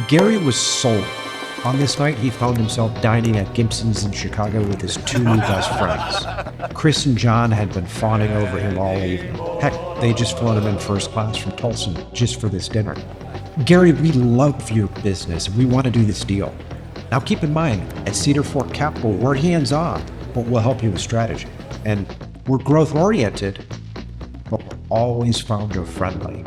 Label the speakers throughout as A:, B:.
A: Gary was sold. On this night, he found himself dining at Gibson's in Chicago with his two new best friends. Chris and John had been fawning over him all evening. Heck, they just flown him in first class from Tulsa just for this dinner. Gary, we love your business. We want to do this deal. Now keep in mind, at Cedar Fork Capital, we're hands-on, but we'll help you with strategy. And we're growth-oriented, but we're always founder-friendly.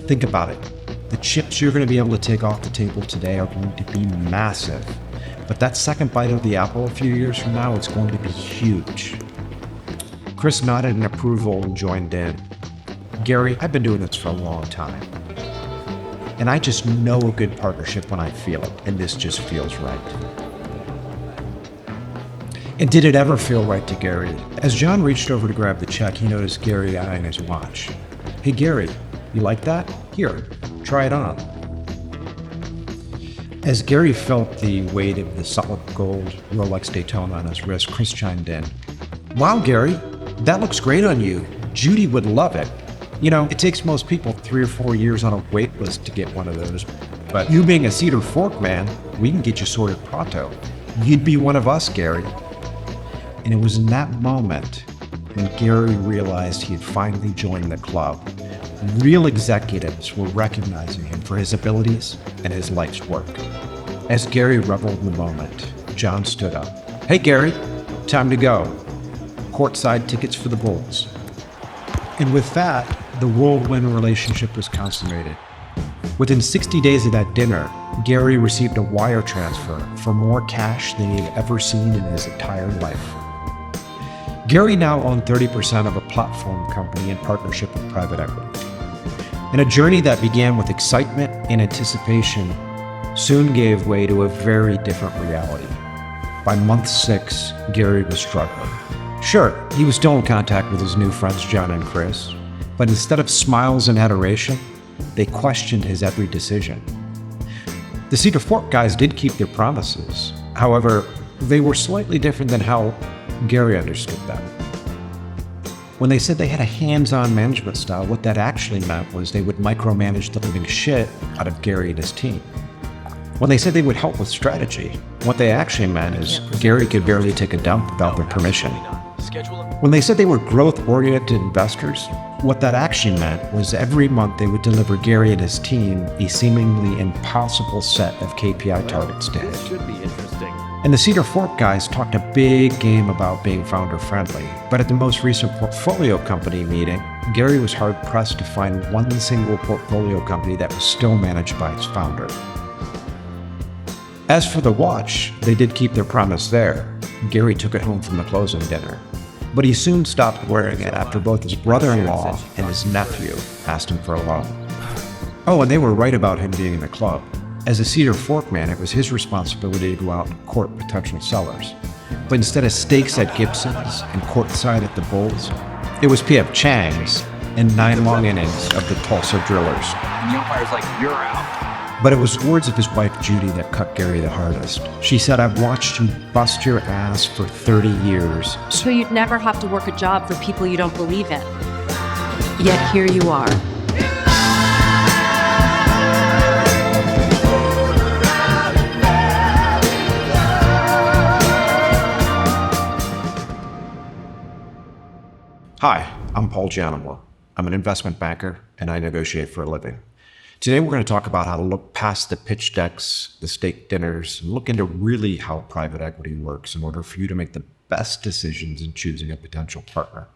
A: Think about it. The chips you're going to be able to take off the table today are going to be massive. But that second bite of the apple a few years from now is going to be huge. Chris nodded in approval and joined in. Gary, I've been doing this for a long time. And I just know a good partnership when I feel it, and this just feels right. And did it ever feel right to Gary? As John reached over to grab the check, he noticed Gary eyeing his watch. Hey Gary, you like that? Here, try it on. As Gary felt the weight of the solid gold Rolex Daytona on his wrist, Chris chimed in. Wow, Gary, that looks great on you. Judy would love it. You know, it takes most people 3 or 4 years on a wait list to get one of those. But you being a Cedar Fork man, we can get you sorted pronto. You'd be one of us, Gary. And it was in that moment when Gary realized he had finally joined the club. Real executives were recognizing him for his abilities and his life's work. As Gary reveled in the moment, John stood up. Hey Gary, time to go. Courtside tickets for the Bulls. And with that, the whirlwind relationship was consummated. Within 60 days of that dinner, Gary received a wire transfer for more cash than he had ever seen in his entire life. Gary now owned 30% of a platform company in partnership with private equity. And a journey that began with excitement and anticipation soon gave way to a very different reality. By month 6, Gary was struggling. Sure, he was still in contact with his new friends John and Chris, but instead of smiles and adoration, they questioned his every decision. The Cedar Fork guys did keep their promises. However, they were slightly different than how Gary understood them. When they said they had a hands-on management style, what that actually meant was they would micromanage the living shit out of Gary and his team. When they said they would help with strategy, what they actually meant is Gary could barely take a dump without their permission. When they said they were growth-oriented investors, what that actually meant was every month they would deliver Gary and his team a seemingly impossible set of KPI targets to hit.
B: This should be interesting.
A: And the Cedar Fork guys talked a big game about being founder-friendly, but at the most recent portfolio company meeting, Gary was hard-pressed to find one single portfolio company that was still managed by its founder. As for the watch, they did keep their promise there. Gary took it home from the closing dinner. But he soon stopped wearing it after both his brother-in-law and his nephew asked him for a loan. Oh, and they were right about him being in the club. As a Cedar Fork man, it was his responsibility to go out and court potential sellers. But instead of stakes at Gibson's and courtside at the Bulls, it was P.F. Chang's and 9 long innings of the Tulsa Drillers.
B: And the umpire's like, you're out.
A: But it was words of his wife Judy that cut Gary the hardest. She said, I've watched you bust your ass for 30 years.
C: So you'd never have to work a job for people you don't believe in. Yet here you are.
A: Hi, I'm Paul Giannamore. I'm an investment banker and I negotiate for a living. Today we're going to talk about how to look past the pitch decks, the steak dinners, and look into really how private equity works in order for you to make the best decisions in choosing a potential partner.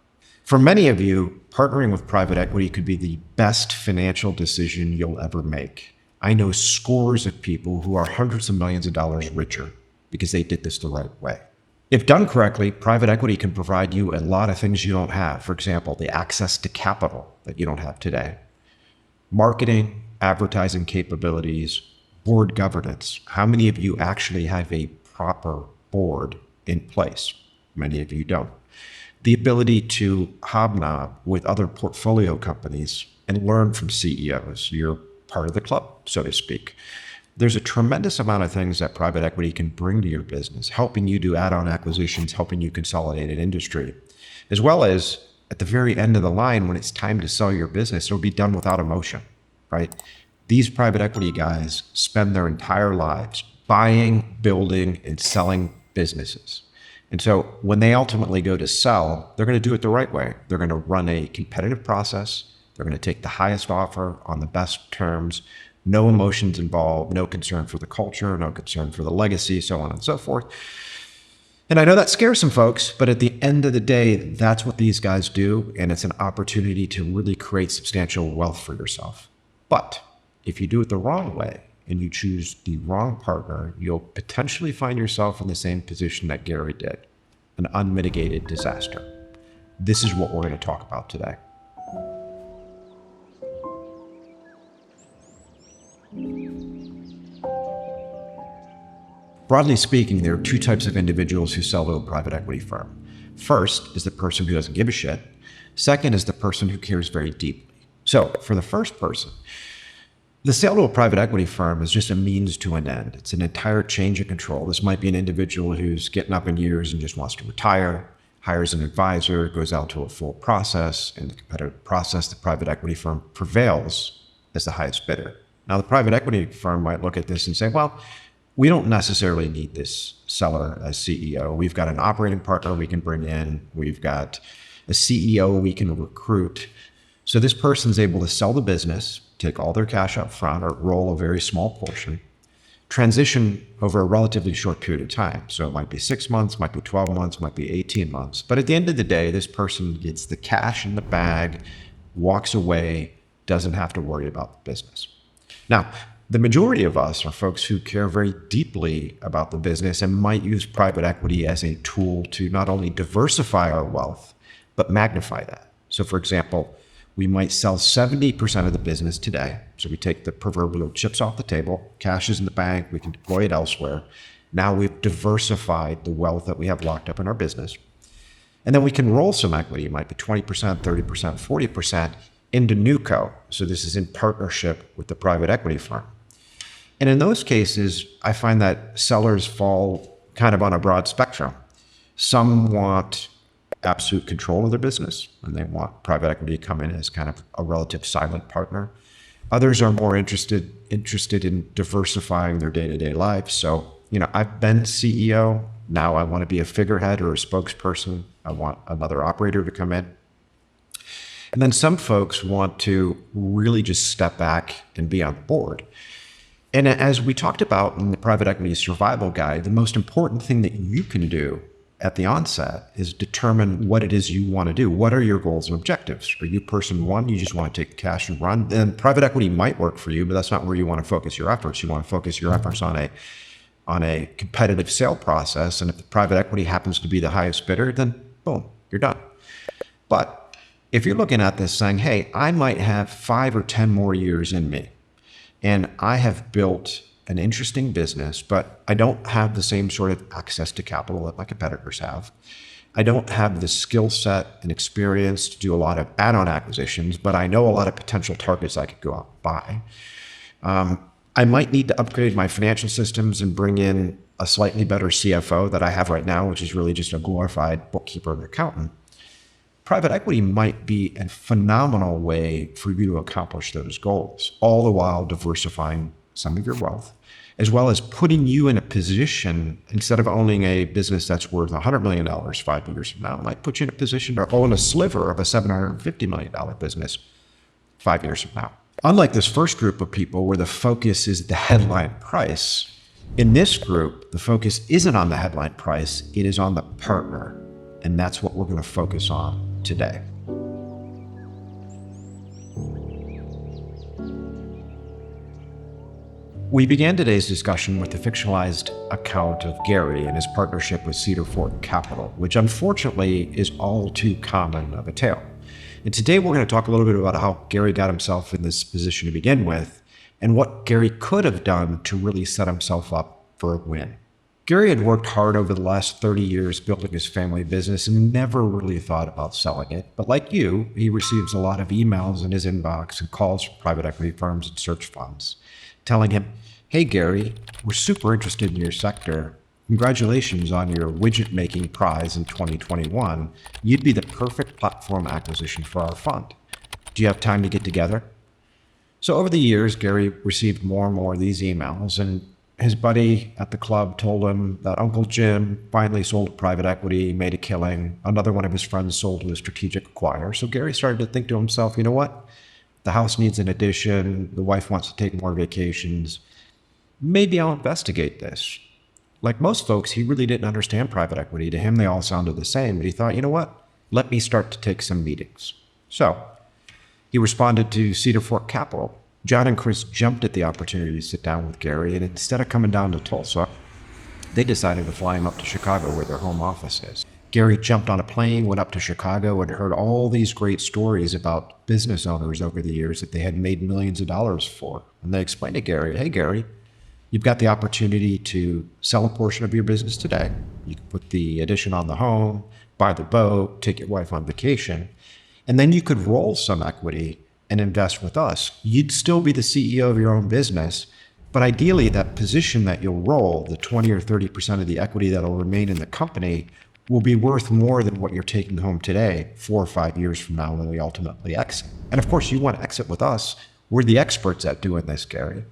A: For many of you, partnering with private equity could be the best financial decision you'll ever make. I know scores of people who are hundreds of millions of dollars richer because they did this the right way. If done correctly, private equity can provide you a lot of things you don't have. For example, the access to capital that you don't have today. Marketing, advertising capabilities, board governance. How many of you actually have a proper board in place? Many of you don't. The ability to hobnob with other portfolio companies and learn from CEOs. You're part of the club, so to speak. There's a tremendous amount of things that private equity can bring to your business, helping you do add-on acquisitions, helping you consolidate an industry, as well as at the very end of the line, when it's time to sell your business, it'll be done without emotion, right? These private equity guys spend their entire lives buying, building, and selling businesses. And so when they ultimately go to sell, they're going to do it the right way. They're going to run a competitive process. They're going to take the highest offer on the best terms, no emotions involved, no concern for the culture, no concern for the legacy, so on and so forth. And I know that scares some folks, but at the end of the day, that's what these guys do. And it's an opportunity to really create substantial wealth for yourself. But if you do it the wrong way and you choose the wrong partner, you'll potentially find yourself in the same position that Gary did, an unmitigated disaster. This is what we're going to talk about today. Broadly speaking, there are two types of individuals who sell to a private equity firm. First is the person who doesn't give a shit. Second is the person who cares very deeply. So for the first person, the sale to a private equity firm is just a means to an end. It's an entire change of control. This might be an individual who's getting up in years and just wants to retire, hires an advisor, goes out to a full process. In the competitive process, the private equity firm prevails as the highest bidder. Now, the private equity firm might look at this and say, well, we don't necessarily need this seller as CEO. We've got an operating partner we can bring in. We've got a CEO we can recruit. So this person's able to sell the business, take all their cash up front or roll a very small portion, transition over a relatively short period of time. So it might be 6 months, might be 12 months, might be 18 months. But at the end of the day, this person gets the cash in the bag, walks away, doesn't have to worry about the business. Now, the majority of us are folks who care very deeply about the business and might use private equity as a tool to not only diversify our wealth, but magnify that. So for example, we might sell 70% of the business today. So we take the proverbial chips off the table, cash is in the bank, we can deploy it elsewhere. Now we've diversified the wealth that we have locked up in our business. And then we can roll some equity, it might be 20%, 30%, 40% into NewCo. So this is in partnership with the private equity firm. And in those cases, I find that sellers fall kind of on a broad spectrum. Some want absolute control of their business, and they want private equity to come in as kind of a relative silent partner. Others are more interested in diversifying their day-to-day lives. So, I've been CEO. Now I want to be a figurehead or a spokesperson. I want another operator to come in. And then some folks want to really just step back and be on board. And as we talked about in the private equity survival guide, the most important thing that you can do at the onset is determine what it is you want to do. What are your goals and objectives? Are you person one, you just want to take cash and run? Then private equity might work for you, but that's not where you want to focus your efforts. You want to focus your efforts on a competitive sale process. And if the private equity happens to be the highest bidder, then boom, you're done. But if you're looking at this saying, hey, I might have 5 or 10 more years in me, and I have built an interesting business, but I don't have the same sort of access to capital that my competitors have. I don't have the skill set and experience to do a lot of add-on acquisitions, but I know a lot of potential targets I could go out and buy. I might need to upgrade my financial systems and bring in a slightly better CFO that I have right now, which is really just a glorified bookkeeper and accountant. Private equity might be a phenomenal way for you to accomplish those goals, all the while diversifying some of your wealth, as well as putting you in a position, instead of owning a business that's worth $100 million 5 years from now, it might put you in a position to own a sliver of a $750 million business 5 years from now. Unlike this first group of people where the focus is the headline price, in this group, the focus isn't on the headline price, it is on the partner. And that's what we're going to focus on today. We began today's discussion with the fictionalized account of Gary and his partnership with Cedar Capital, which unfortunately is all too common of a tale. And today we're going to talk a little bit about how Gary got himself in this position to begin with and what Gary could have done to really set himself up for a win. Gary had worked hard over the last 30 years building his family business and never really thought about selling it. But like you, he receives a lot of emails in his inbox and calls from private equity firms and search funds telling him, hey, Gary, we're super interested in your sector. Congratulations on your widget making prize in 2021. You'd be the perfect platform acquisition for our fund. Do you have time to get together? So over the years, Gary received more and more of these emails, and his buddy at the club told him that Uncle Jim finally sold to private equity, made a killing. Another one of his friends sold to a strategic acquirer. So Gary started to think to himself, you know what? The house needs an addition. The wife wants to take more vacations. Maybe I'll investigate this. Like most folks, he really didn't understand private equity. To him, they all sounded the same, but he thought, you know what? Let me start to take some meetings. So he responded to Cedar Fork Capital. John and Chris jumped at the opportunity to sit down with Gary, and instead of coming down to Tulsa, they decided to fly him up to Chicago where their home office is. Gary jumped on a plane, went up to Chicago, and heard all these great stories about business owners over the years that they had made millions of dollars for. And they explained to Gary, hey, Gary, you've got the opportunity to sell a portion of your business today. You can put the addition on the home, buy the boat, take your wife on vacation, and then you could roll some equity and invest with us. You'd still be the CEO of your own business, but ideally that position that you'll roll, the 20 or 30% of the equity that'll remain in the company, will be worth more than what you're taking home today, 4 or 5 years from now when we ultimately exit. And of course, you want to exit with us. We're the experts at doing this, Gary.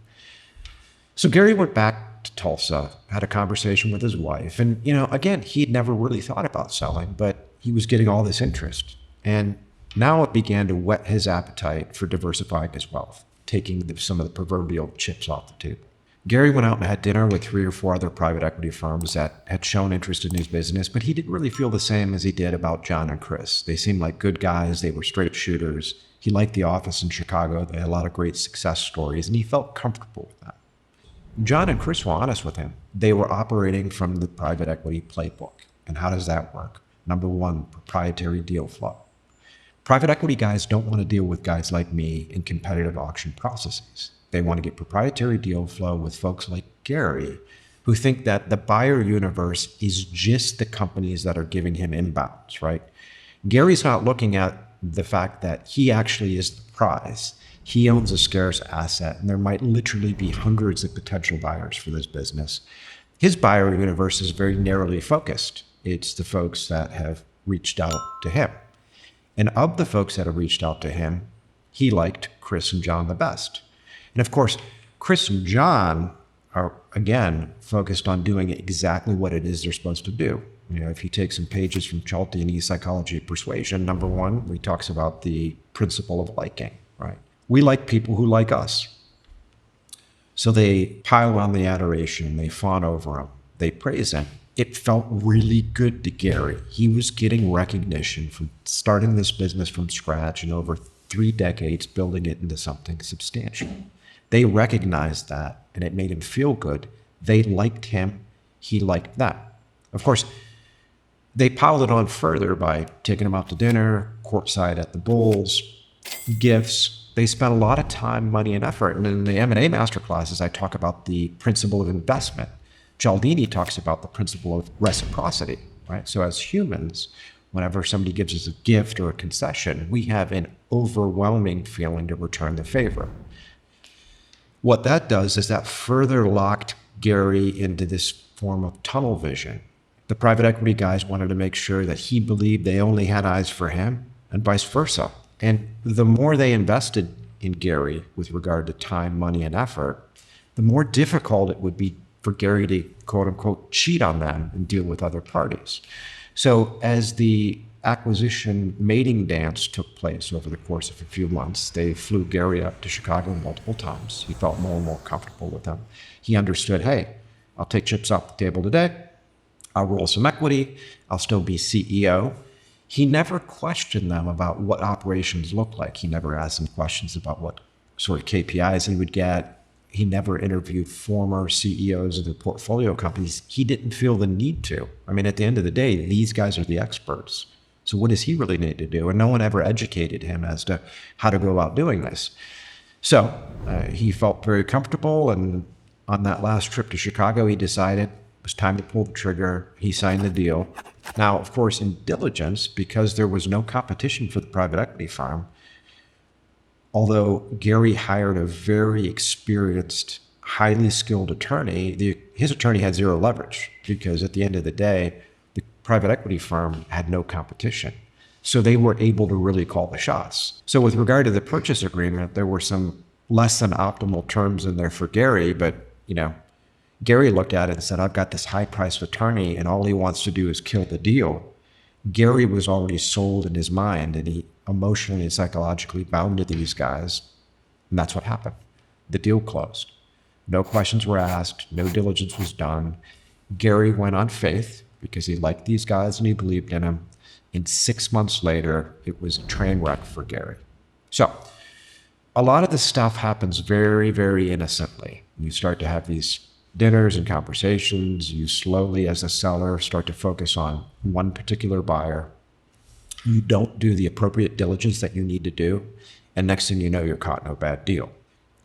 A: So Gary went back to Tulsa, had a conversation with his wife. And, again, he'd never really thought about selling, but he was getting all this interest. And now it began to whet his appetite for diversifying his wealth, taking some of the proverbial chips off the table. Gary went out and had dinner with 3 or 4 other private equity firms that had shown interest in his business, but he didn't really feel the same as he did about John and Chris. They seemed like good guys. They were straight shooters. He liked the office in Chicago. They had a lot of great success stories, and he felt comfortable with that. John and Chris were honest with him. They were operating from the private equity playbook. And how does that work? Number 1, proprietary deal flow. Private equity guys don't want to deal with guys like me in competitive auction processes. They want to get proprietary deal flow with folks like Gary, who think that the buyer universe is just the companies that are giving him inbounds, right? Gary's not looking at the fact that he actually is the prize. He owns a scarce asset, and there might literally be hundreds of potential buyers for this business. His buyer universe is very narrowly focused. It's the folks that have reached out to him. And of the folks that have reached out to him, he liked Chris and John the best. And of course, Chris and John are, again, focused on doing exactly what it is they're supposed to do. If you take some pages from Cialdini's Psychology of Persuasion, number 1, he talks about the principle of liking, right? We like people who like us. So they pile on the adoration, they fawn over him, they praise him. It felt really good to Gary. He was getting recognition from starting this business from scratch and over 3 decades building it into something substantial. They recognized that, and it made him feel good. They liked him. He liked them. Of course, they piled it on further by taking him out to dinner, courtside at the Bulls, gifts. They spent a lot of time, money, and effort. And in the M&A Masterclasses, I talk about the principle of investment. Cialdini talks about the principle of reciprocity, right? So as humans, whenever somebody gives us a gift or a concession, we have an overwhelming feeling to return the favor. What that does is that further locked Gary into this form of tunnel vision. The private equity guys wanted to make sure that he believed they only had eyes for him and vice versa. And the more they invested in Gary with regard to time, money, and effort, the more difficult it would be for Gary to, quote unquote, cheat on them and deal with other parties. So as the acquisition mating dance took place over the course of a few months, they flew Gary up to Chicago multiple times. He felt more and more comfortable with them. He understood, hey, I'll take chips off the table today. I'll roll some equity. I'll still be CEO. He never questioned them about what operations looked like. He never asked them questions about what sort of KPIs he would get. He never interviewed former CEOs of the portfolio companies. He didn't feel the need to. I mean, at the end of the day, these guys are the experts. So what does he really need to do? And no one ever educated him as to how to go about doing this. So he felt very comfortable. And on that last trip to Chicago, he decided it was time to pull the trigger. He signed the deal. Now, of course, in diligence, because there was no competition for the private equity firm, although Gary hired a very experienced, highly skilled attorney, his attorney had zero leverage because at the end of the day, the private equity firm had no competition. So they were able to really call the shots. So with regard to the purchase agreement, there were some less than optimal terms in there for Gary, but, Gary looked at it and said, I've got this high-priced attorney and all he wants to do is kill the deal. Gary was already sold in his mind, and he emotionally and psychologically bound to these guys. And that's what happened. The deal closed. No questions were asked. No diligence was done. Gary went on faith because he liked these guys and he believed in them. And 6 months later, it was a train wreck for Gary. So a lot of this stuff happens very, very innocently. You start to have these dinners and conversations. You slowly, as a seller, start to focus on one particular buyer. You don't do the appropriate diligence that you need to do. And next thing you know, you're caught in a bad deal.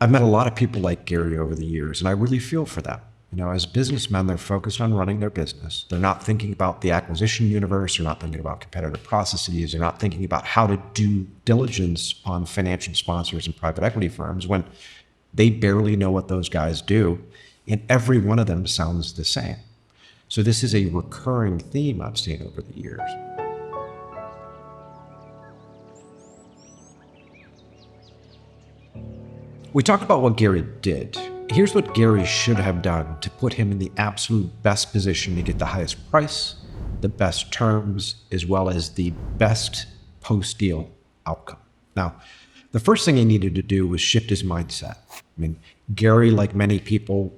A: I've met a lot of people like Gary over the years, and I really feel for them. As businessmen, they're focused on running their business. They're not thinking about the acquisition universe. They're not thinking about competitive processes. They're not thinking about how to do diligence on financial sponsors and private equity firms when they barely know what those guys do. And every one of them sounds the same. So this is a recurring theme I've seen over the years. We talked about what Gary did. Here's what Gary should have done to put him in the absolute best position to get the highest price, the best terms, as well as the best post-deal outcome. Now, the first thing he needed to do was shift his mindset. Gary, like many people,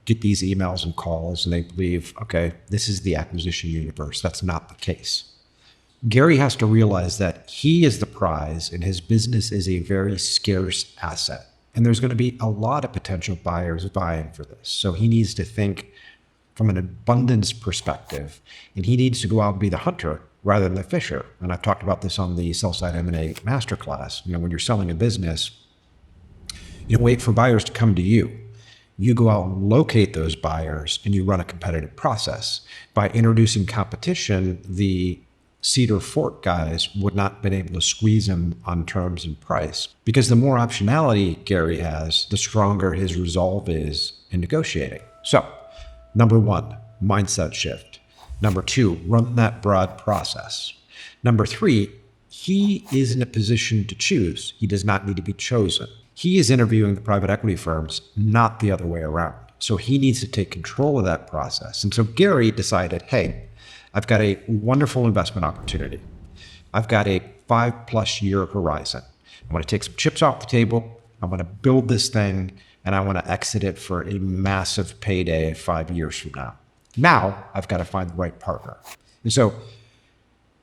A: get these emails and calls and they believe, okay, this is the acquisition universe. That's not the case. Gary has to realize that he is the prize and his business is a very scarce asset. And there's going to be a lot of potential buyers vying for this. So he needs to think from an abundance perspective, and he needs to go out and be the hunter rather than the fisher. And I've talked about this on the Sell-Side M&A Masterclass. When you're selling a business, you don't wait for buyers to come to you. You go out and locate those buyers and you run a competitive process. By introducing competition, the Cedar Fort guys would not have been able to squeeze him on terms and price, because the more optionality Gary has, the stronger his resolve is in negotiating. So, number one, mindset shift. Number two, run that broad process. Number three, he is in a position to choose. He does not need to be chosen. He is interviewing the private equity firms, not the other way around. So he needs to take control of that process. And so Gary decided, hey, I've got a wonderful investment opportunity. I've got a 5+ year horizon. I want to take some chips off the table. I want to build this thing and I want to exit it for a massive payday 5 years from now. Now I've got to find the right partner. And so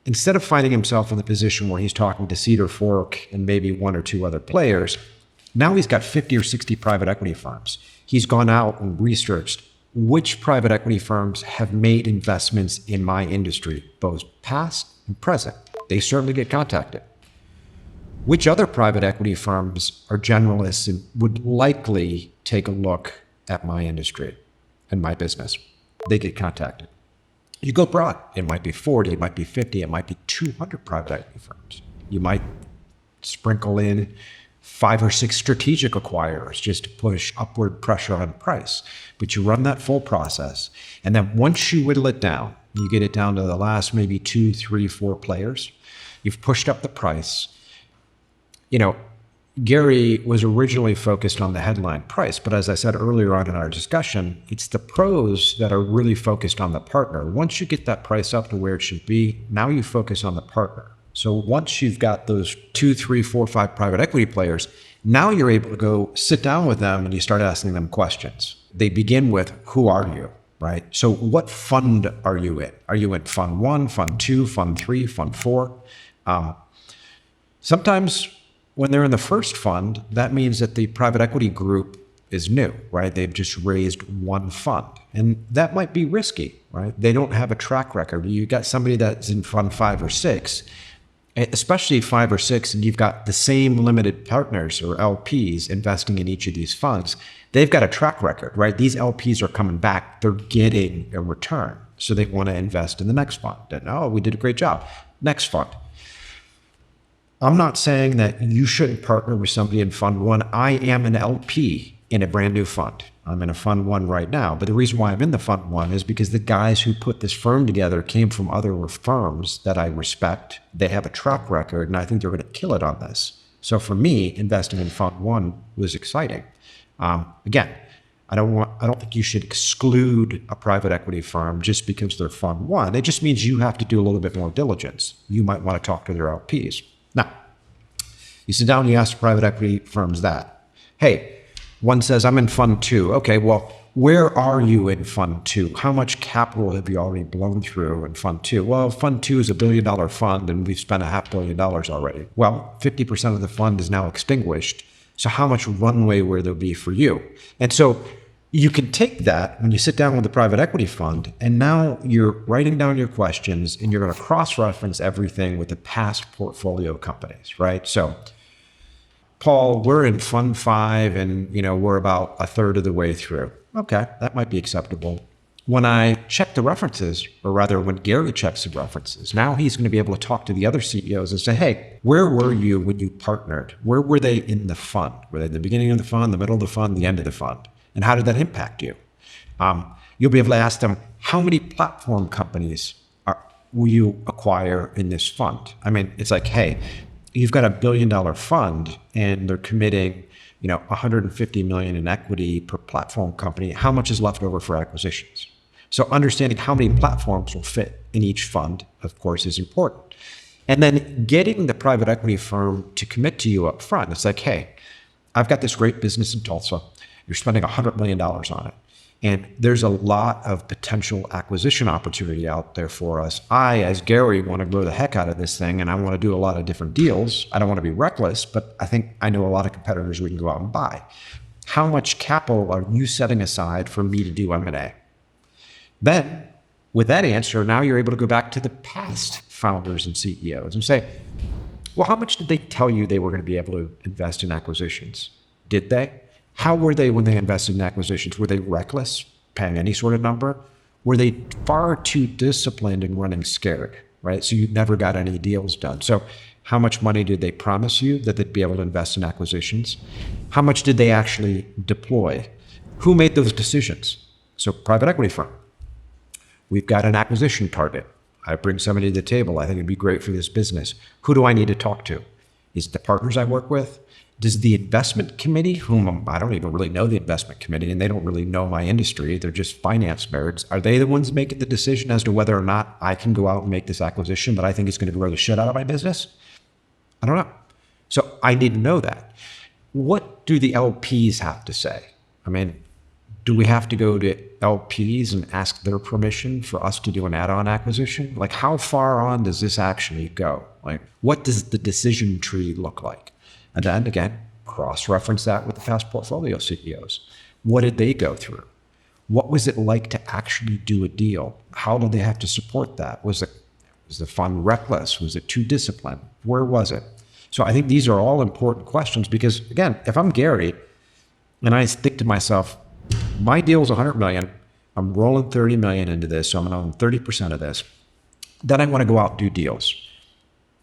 A: instead of finding himself in the position where he's talking to Cedar Fork and maybe one or two other players, now he's got 50 or 60 private equity firms. He's gone out and researched which private equity firms have made investments in my industry, both past and present. They certainly get contacted. Which other private equity firms are generalists and would likely take a look at my industry and my business? They get contacted. You go broad. It might be 40, it might be 50, it might be 200 private equity firms. You might sprinkle in 5 or 6 strategic acquirers just to push upward pressure on price. But you run that full process. And then once you whittle it down, you get it down to the last maybe 2, 3, 4 players. You've pushed up the price. Gary was originally focused on the headline price, but as I said earlier on in our discussion, it's the pros that are really focused on the partner. Once you get that price up to where it should be, now you focus on the partner. So once you've got those 2, 3, 4, 5 private equity players, now you're able to go sit down with them and you start asking them questions. They begin with, who are you, right? So what fund are you in? Are you in fund 1, fund 2, fund 3, fund 4? Sometimes when they're in the first fund, that means that the private equity group is new, right? They've just raised one fund. And that might be risky, right? They don't have a track record. You got somebody that's in fund 5 or 6, especially 5 or 6, and you've got the same limited partners or LPs investing in each of these funds. They've got a track record, right? These LPs are coming back. They're getting a return. So they want to invest in the next fund. And, oh, we did a great job. Next fund. I'm not saying that you shouldn't partner with somebody in fund 1. I am an LP in a brand new fund. I'm in a fund 1 right now. But the reason why I'm in the fund 1 is because the guys who put this firm together came from other firms that I respect. They have a track record, and I think they're going to kill it on this. So for me, investing in fund one was exciting. Again, I don't think you should exclude a private equity firm just because they're fund one. It just means you have to do a little bit more diligence. You might want to talk to their LPs. Now, you sit down and you ask private equity firms that. Hey, one says, I'm in fund two. Okay, well, where are you in fund two? How much capital have you already blown through in fund two? Well, fund two is $1 billion fund and we've spent $500 million already. Well, 50% of the fund is now extinguished. So how much runway will there be for you? And so you can take that when you sit down with the private equity fund, and now you're writing down your questions and you're going to cross-reference everything with the past portfolio companies, right? So, Paul, we're in fund five and, we're about a third of the way through. Okay, that might be acceptable. When I check the references, or rather when Gary checks the references, now he's going to be able to talk to the other CEOs and say, hey, where were you when you partnered? Where were they in the fund? Were they at the beginning of the fund, the middle of the fund, the end of the fund? And how did that impact you? You'll be able to ask them, how many platform companies will you acquire in this fund? I mean, it's like, hey, you've got $1 billion fund and they're committing, $150 million in equity per platform company. How much is left over for acquisitions? So understanding how many platforms will fit in each fund, of course, is important. And then getting the private equity firm to commit to you up front. It's like, hey, I've got this great business in Tulsa. You're spending $100 million on it. And there's a lot of potential acquisition opportunity out there for us. I, as Gary, want to grow the heck out of this thing, and I want to do a lot of different deals. I don't want to be reckless, but I think I know a lot of competitors we can go out and buy. How much capital are you setting aside for me to do M&A? Then, with that answer, now you're able to go back to the past founders and CEOs and say, well, how much did they tell you they were going to be able to invest in acquisitions? Did they? How were they when they invested in acquisitions? Were they reckless, paying any sort of number? Were they far too disciplined and running scared, right? So you never got any deals done. So how much money did they promise you that they'd be able to invest in acquisitions? How much did they actually deploy? Who made those decisions? So private equity firm. We've got an acquisition target. I bring somebody to the table. I think it'd be great for this business. Who do I need to talk to? Is it the partners I work with? Does the investment committee, whom I don't even really know the investment committee, and they don't really know my industry, they're just finance nerds, are they the ones making the decision as to whether or not I can go out and make this acquisition that I think is going to grow the shit out of my business? I don't know. So I need to know that. What do the LPs have to say? I mean, do we have to go to LPs and ask their permission for us to do an add-on acquisition? Like, how far on does this actually go? Like, what does the decision tree look like? And then again, cross-reference that with the past portfolio CEOs. What did they go through? What was it like to actually do a deal? How did they have to support that? Was the fund reckless? Was it too disciplined? Where was it? So I think these are all important questions because, again, if I'm Gary and I think to myself, my deal is $100 million, I'm rolling $30 million into this, so I'm going to own 30% of this, then I want to go out and do deals.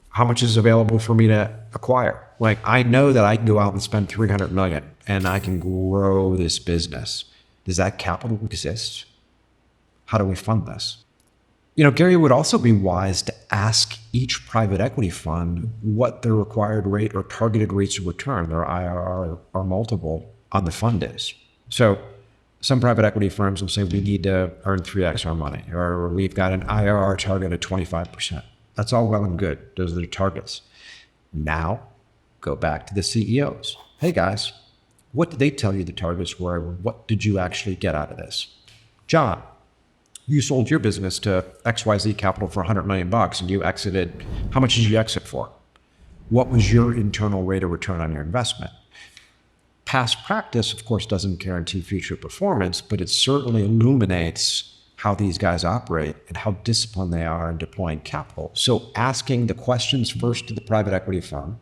A: How much is available for me to acquire? Like, I know that I can go out and spend $300 million and I can grow this business. Does that capital exist? How do we fund this? Gary would also be wise to ask each private equity fund what their required rate or targeted rates of return, their IRR or multiple on the fund is. So some private equity firms will say we need to earn 3x our money, or we've got an IRR target of 25%. That's all well and good. Those are the targets. Now, go back to the CEOs. Hey guys, what did they tell you the targets were? What did you actually get out of this? John, you sold your business to XYZ Capital for $100 million and you exited. How much did you exit for? What was your internal rate of return on your investment? Past practice, of course, doesn't guarantee future performance, but it certainly illuminates how these guys operate and how disciplined they are in deploying capital. So asking the questions first to the private equity firm,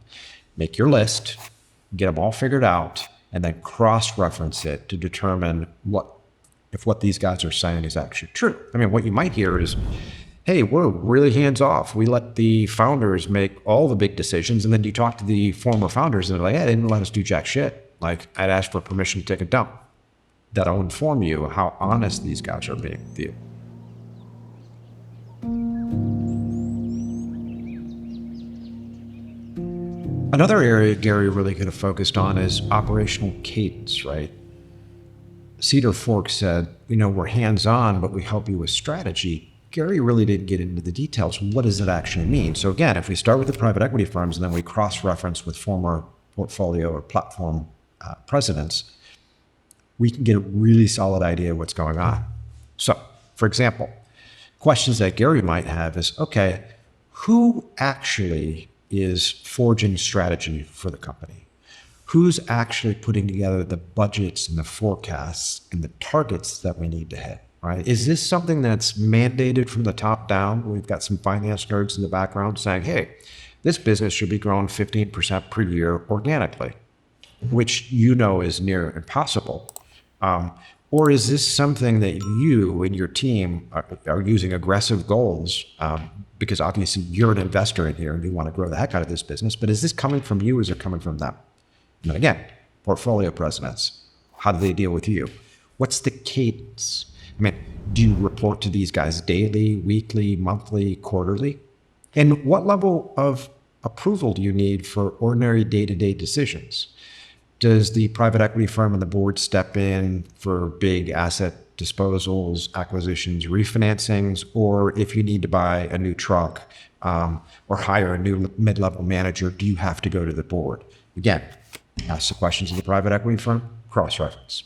A: make your list, get them all figured out, and then cross-reference it to determine if what these guys are saying is actually true. I mean, what you might hear is, hey, we're really hands-off. We let the founders make all the big decisions, and then you talk to the former founders, and they're like, hey, they didn't let us do jack shit. Like, I'd asked for permission to take a dump. That'll inform you how honest these guys are being with you. Another area Gary really could have focused on is operational cadence, right? Cedar Fork said, we're hands-on, but we help you with strategy. Gary really didn't get into the details. What does it actually mean? So again, if we start with the private equity firms and then we cross-reference with former portfolio or platform presidents, we can get a really solid idea of what's going on. So, for example, questions that Gary might have is, okay, who actually is forging strategy for the company? Who's actually putting together the budgets and the forecasts and the targets that we need to hit, right? Is this something that's mandated from the top down? We've got some finance nerds in the background saying, hey, this business should be growing 15% per year organically, which is near impossible. Or is this something that you and your team are using aggressive goals because obviously you're an investor in here and you want to grow the heck out of this business, but is this coming from you or is it coming from them? And again, portfolio presidents, how do they deal with you? What's the cadence? Do you report to these guys daily, weekly, monthly, quarterly? And what level of approval do you need for ordinary day-to-day decisions? Does the private equity firm and the board step in for big asset disposals, acquisitions, refinancings, or if you need to buy a new truck or hire a new mid-level manager, do you have to go to the board? Again, ask the questions of the private equity firm, cross-reference.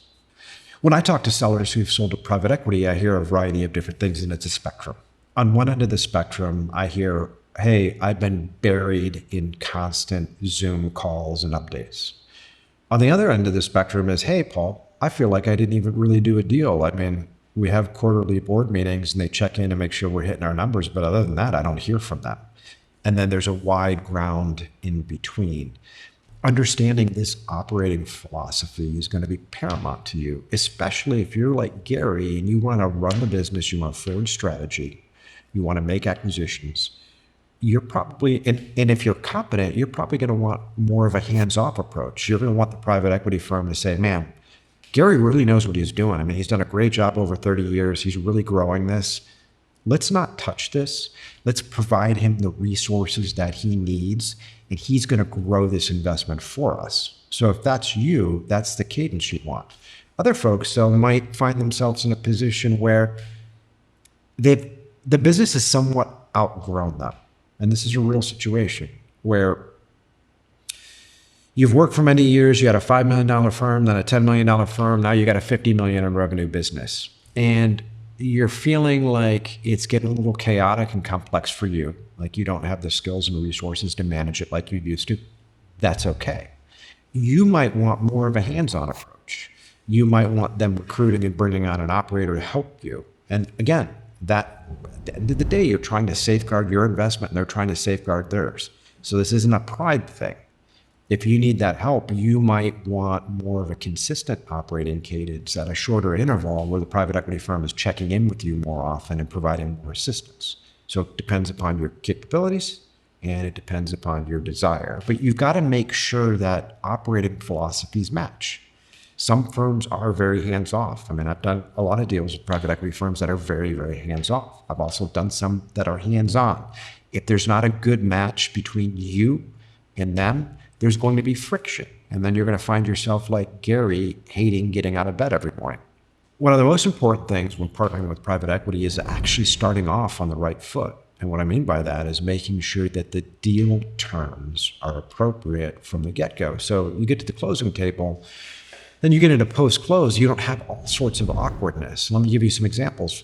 A: When I talk to sellers who've sold to private equity, I hear a variety of different things, and it's a spectrum. On one end of the spectrum, I hear, hey, I've been buried in constant Zoom calls and updates. On the other end of the spectrum is, hey, Paul, I feel like I didn't even really do a deal. We have quarterly board meetings and they check in to make sure we're hitting our numbers. But other than that, I don't hear from them. And then there's a wide ground in between. Understanding this operating philosophy is going to be paramount to you, especially if you're like Gary and you want to run the business, you want to forward strategy, you want to make acquisitions. You're probably, and if you're competent, you're probably going to want more of a hands-off approach. You're going to want the private equity firm to say, man, Gary really knows what he's doing. He's done a great job over 30 years. He's really growing this. Let's not touch this. Let's provide him the resources that he needs, and he's going to grow this investment for us. So if that's you, that's the cadence you want. Other folks, though, might find themselves in a position where the business has somewhat outgrown them. And this is a real situation where you've worked for many years, you had a $5 million firm, then a $10 million firm, now you got a $50 million in revenue business. And you're feeling like it's getting a little chaotic and complex for you, like you don't have the skills and resources to manage it like you used to. That's okay. You might want more of a hands-on approach. You might want them recruiting and bringing on an operator to help you. And again, at the end of the day, you're trying to safeguard your investment and they're trying to safeguard theirs. So this isn't a pride thing. If you need that help, you might want more of a consistent operating cadence at a shorter interval where the private equity firm is checking in with you more often and providing more assistance. So it depends upon your capabilities and it depends upon your desire. But you've got to make sure that operating philosophies match. Some firms are very hands-off. I've done a lot of deals with private equity firms that are very, very hands-off. I've also done some that are hands-on. If there's not a good match between you and them, there's going to be friction. And then you're going to find yourself like Gary, hating getting out of bed every morning. One of the most important things when partnering with private equity is actually starting off on the right foot. And what I mean by that is making sure that the deal terms are appropriate from the get-go. So you get to the closing table, then you get into post-close, you don't have all sorts of awkwardness. Let me give you some examples.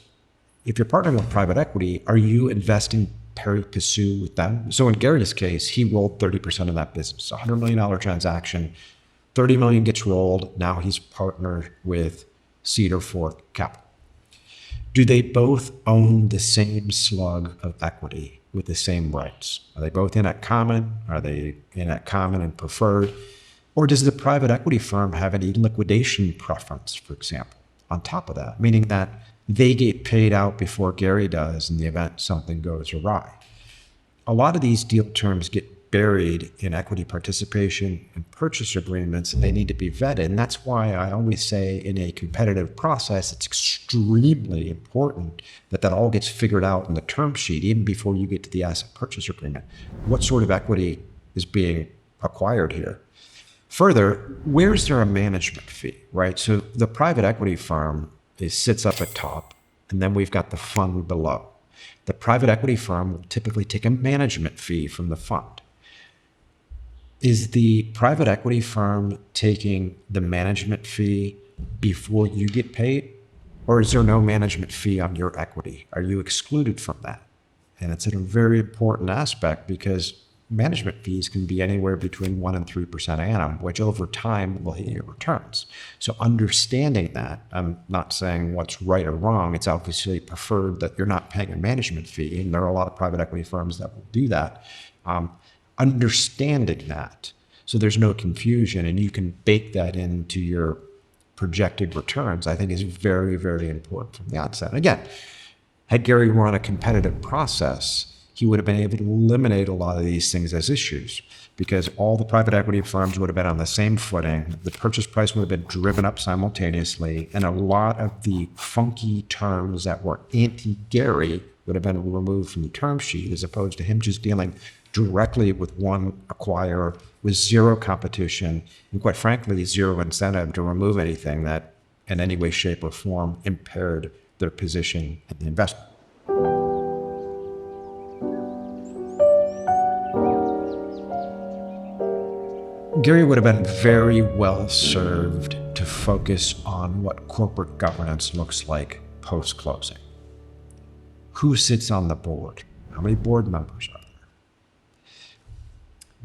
A: If you're partnering with private equity, are you investing pari passu with them? So in Gary's case, he rolled 30% of that business, a $100 million transaction, $30 million gets rolled. Now he's partnered with Cedar Fork Capital. Do they both own the same slug of equity with the same rights? Are they both in at common? Are they in at common and preferred? Or does the private equity firm have any liquidation preference, for example, on top of that, meaning that they get paid out before Gary does in the event something goes awry? A lot of these deal terms get buried in equity participation and purchase agreements, and they need to be vetted. And that's why I always say in a competitive process, it's extremely important that that all gets figured out in the term sheet, even before you get to the asset purchase agreement. What sort of equity is being acquired here. Further, where's there a management fee, right? So the private equity firm sits up at top, and then we've got the fund below. The private equity firm will typically take a management fee from the fund. Is the private equity firm taking the management fee before you get paid? Or is there no management fee on your equity? Are you excluded from that? And it's a very important aspect because management fees can be anywhere between 1% and 3% annum, which over time will hit your returns. So understanding that, I'm not saying what's right or wrong. It's obviously preferred that you're not paying a management fee. And there are a lot of private equity firms that will do that. Understanding that, so there's no confusion and you can bake that into your projected returns, I think is very, very important from the outset. And again, had Gary run a competitive process, he would have been able to eliminate a lot of these things as issues because all the private equity firms would have been on the same footing. The purchase price would have been driven up simultaneously, and a lot of the funky terms that were anti-Gary would have been removed from the term sheet, as opposed to him just dealing directly with one acquirer with zero competition and, quite frankly, zero incentive to remove anything that in any way, shape, or form impaired their position in the investment. Gary would have been very well served to focus on what corporate governance looks like post-closing. Who sits on the board? How many board members are there?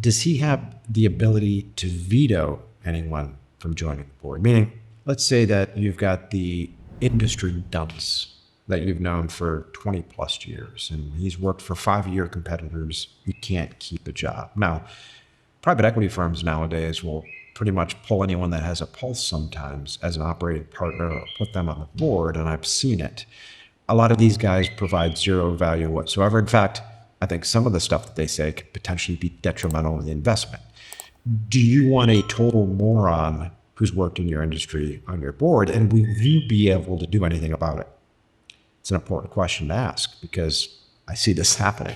A: Does he have the ability to veto anyone from joining the board? Meaning, let's say that you've got the industry dunce that you've known for 20 plus years, and he's worked for 5-year competitors. You can't keep a job. Now, private equity firms nowadays will pretty much pull anyone that has a pulse sometimes as an operating partner or put them on the board, and I've seen it. A lot of these guys provide zero value whatsoever. In fact, I think some of the stuff that they say could potentially be detrimental to the investment. Do you want a total moron who's worked in your industry on your board, and will you be able to do anything about it? It's an important question to ask because I see this happening.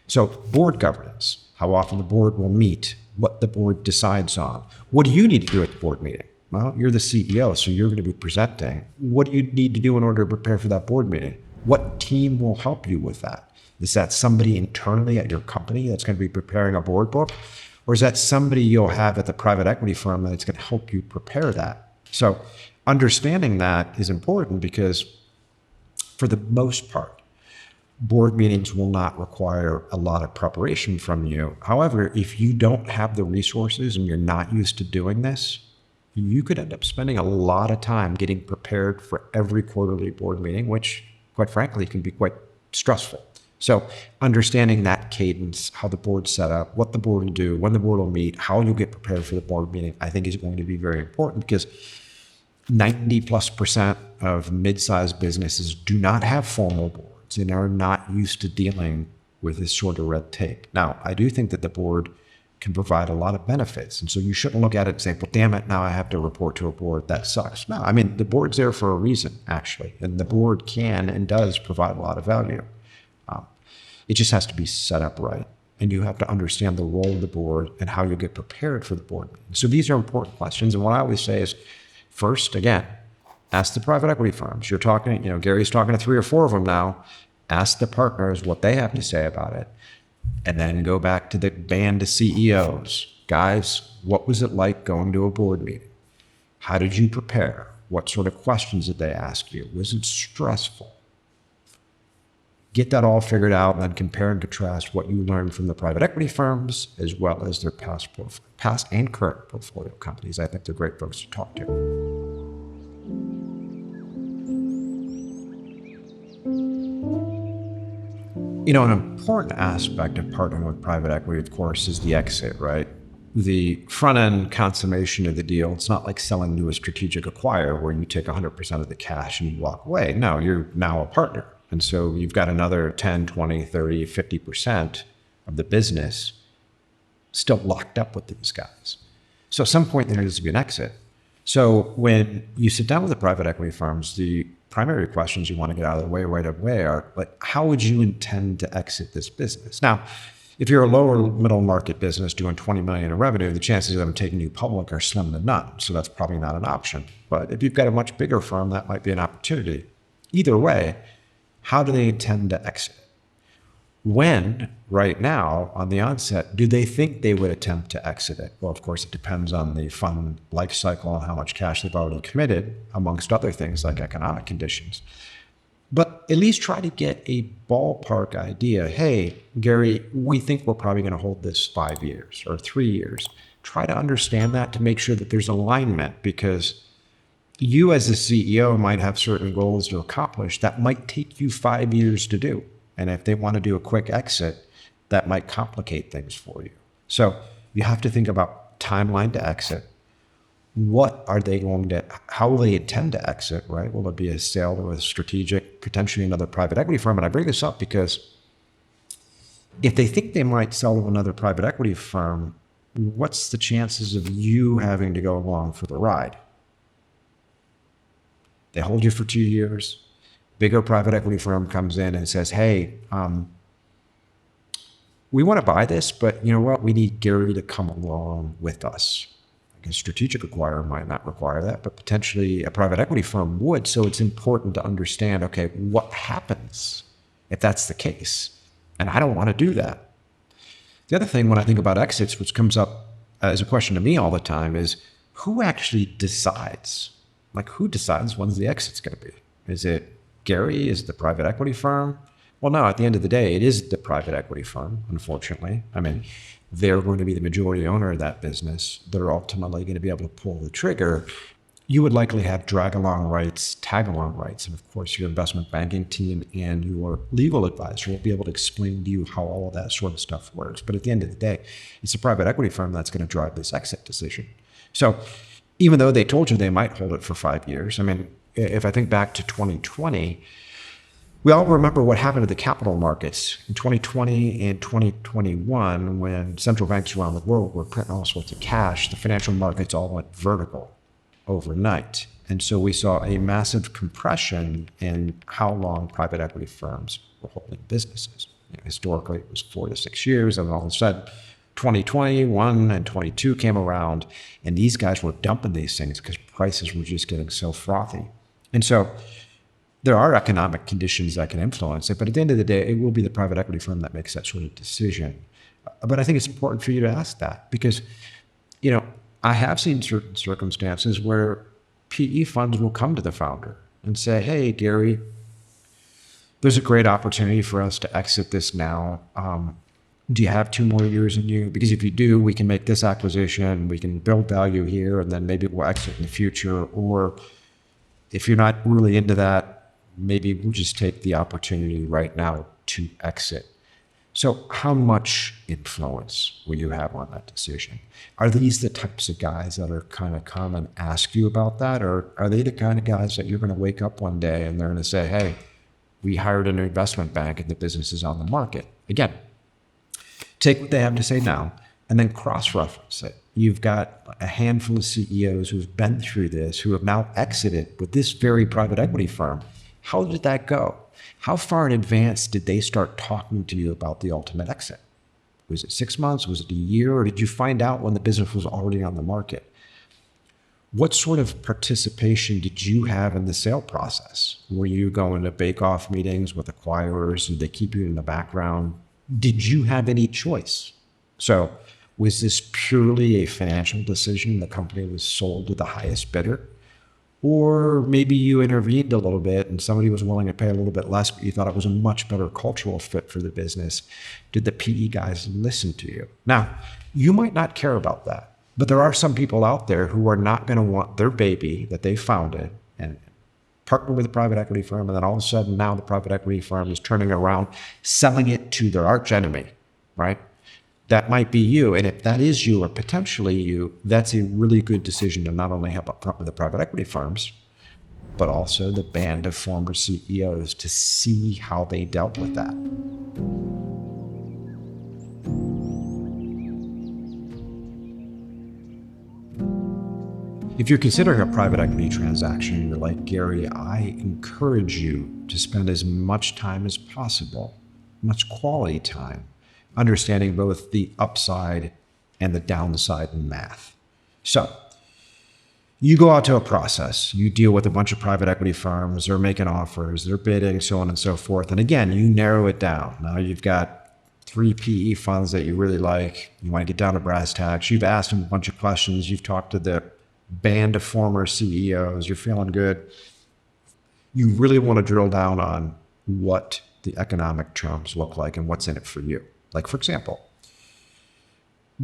A: So board governance, how often the board will meet, what the board decides on. What do you need to do at the board meeting? Well, you're the CEO, so you're going to be presenting. What do you need to do in order to prepare for that board meeting? What team will help you with that? Is that somebody internally at your company that's going to be preparing a board book? Or is that somebody you'll have at the private equity firm that's going to help you prepare that? So understanding that is important because for the most part, board meetings will not require a lot of preparation from you. However, if you don't have the resources and you're not used to doing this, you could end up spending a lot of time getting prepared for every quarterly board meeting, which, quite frankly, can be quite stressful. So understanding that cadence, how the board's set up, what the board will do, when the board will meet, how you'll get prepared for the board meeting, I think is going to be very important because 90+% of mid-sized businesses do not have formal boards and are not used to dealing with this sort of red tape. Now, I do think that the board can provide a lot of benefits. And so you shouldn't look at it and say, well, damn it, now I have to report to a board. That sucks. No, I mean, the board's there for a reason, actually. And the board can and does provide a lot of value. It just has to be set up right. And you have to understand the role of the board and how you get prepared for the board meeting. So these are important questions. And what I always say is, first, again, ask the private equity firms. You're talking, Gary's talking to 3 or 4 of them now. Ask the partners what they have to say about it. And then go back to the band of CEOs. Guys, what was it like going to a board meeting? How did you prepare? What sort of questions did they ask you? Was it stressful? Get that all figured out and then compare and contrast what you learned from the private equity firms as well as their past and current portfolio companies. I think they're great folks to talk to. An important aspect of partnering with private equity, of course, is the exit, right? The front-end consummation of the deal. It's not like selling to a strategic acquirer where you take 100% of the cash and you walk away. No, you're now a partner. And so you've got another 10, 20, 30, 50% of the business still locked up with these guys. So at some point there needs to be an exit. So when you sit down with the private equity firms, the primary questions you want to get out of the way right away are like, how would you intend to exit this business? Now, If you're a lower middle market business doing 20 million in revenue, the chances of them taking you public are slim to none. So that's probably not an option. But if you've got a much bigger firm, that might be an opportunity. Either way, how do they intend to exit? When, right now, on the onset, do they think they would attempt to exit it? Well, of course, it depends on the fund life cycle and how much cash they've already committed, amongst other things like economic conditions. But at least try to get a ballpark idea. Hey, Gary, we think we're probably going to hold this 5 years or 3 years. Try to understand that to make sure that there's alignment, because you as a CEO might have certain goals to accomplish that might take you 5 years to do. And if they want to do a quick exit, that might complicate things for you. So you have to think about timeline to exit. What are they going to, how will they intend to exit, right? Will it be a sale to a strategic, potentially another private equity firm? And I bring this up because if they think they might sell to another private equity firm, what's the chances of you having to go along for the ride? They hold you for 2 years. Bigger private equity firm comes in and says, hey, we want to buy this, but you know what? We need Gary to come along with us. A strategic acquirer might not require that, but potentially a private equity firm would. So it's important to understand, okay, what happens if that's the case? And I don't want to do that. The other thing when I think about exits, which comes up as a question to me all the time, is who actually decides? Like, who decides when the exit's going to be? Is it Gary? Is it the private equity firm? Well, no, at the end of the day, it is the private equity firm, unfortunately. I mean, they're going to be the majority owner of that business. They're ultimately going to be able to pull the trigger. You would likely have drag-along rights, tag-along rights, and of course, your investment banking team and your legal advisor will be able to explain to you how all of that sort of stuff works. But at the end of the day, it's a private equity firm that's going to drive this exit decision. So even though they told you they might hold it for 5 years, I mean, if I think back to 2020, we all remember what happened to the capital markets in 2020 and 2021 when central banks around the world were printing all sorts of cash. The financial markets all went vertical overnight. And so we saw a massive compression in how long private equity firms were holding businesses. Historically, it was 4 to 6 years, and all of a sudden, 2021 and 22 came around, and these guys were dumping these things because prices were just getting so frothy. And so there are economic conditions that can influence it, but at the end of the day, it will be the private equity firm that makes that sort of decision. But I think it's important for you to ask that because, you know, I have seen certain circumstances where PE funds will come to the founder and say, hey, Gary, there's a great opportunity for us to exit this now. Do you have 2 more years in you? Because if you do, we can make this acquisition, we can build value here, and then maybe we'll exit in the future. Or if you're not really into that, maybe we'll just take the opportunity right now to exit. So how much influence will you have on that decision? Are these the types of guys that are kind of come and ask you about that? Or are they the kind of guys that you're going to wake up one day and they're going to say, hey, we hired an investment bank and the business is on the market? Again, take what they have to say now and then cross-reference it. You've got a handful of CEOs who've been through this, who have now exited with this very private equity firm. How did that go? How far in advance did they start talking to you about the ultimate exit? Was it 6 months? Was it a year? Or did you find out when the business was already on the market? What sort of participation did you have in the sale process? Were you going to bake-off meetings with acquirers? Did they keep you in the background? Did you have any choice? So was this purely a financial decision? The company was sold to the highest bidder? Or maybe you intervened a little bit and somebody was willing to pay a little bit less, but you thought it was a much better cultural fit for the business. Did the PE guys listen to you? Now, you might not care about that, but there are some people out there who are not going to want their baby that they founded and partner with a private equity firm, and then all of a sudden now the private equity firm is turning around, selling it to their arch enemy, right? That might be you. And if that is you or potentially you, that's a really good decision to not only help up front with the private equity firms, but also the band of former CEOs to see how they dealt with that. If you're considering a private equity transaction and you're like, Gary, I encourage you to spend as much time as possible, much quality time, understanding both the upside and the downside in math. So you go out to a process, you deal with a bunch of private equity firms, they're making offers, they're bidding, so on and so forth. And again, you narrow it down. Now you've got 3 PE funds that you really like. You want to get down to brass tacks. You've asked them a bunch of questions. You've talked to the band of former CEOs. You're feeling good. You really want to drill down on what the economic terms look like and what's in it for you. Like, for example,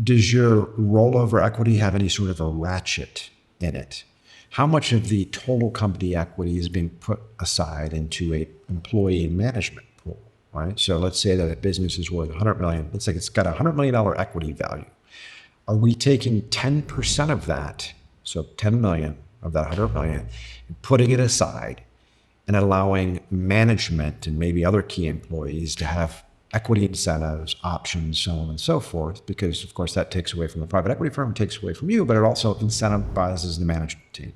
A: does your rollover equity have any sort of a ratchet in it? How much of the total company equity is being put aside into a employee management pool, right? So let's say that a business is worth 100 million. Let's say it's got a $100 million equity value. Are we taking 10% of that, so 10 million of that 100 million, and putting it aside and allowing management and maybe other key employees to have equity incentives, options, so on and so forth, because of course that takes away from the private equity firm, takes away from you, but it also incentivizes the management team.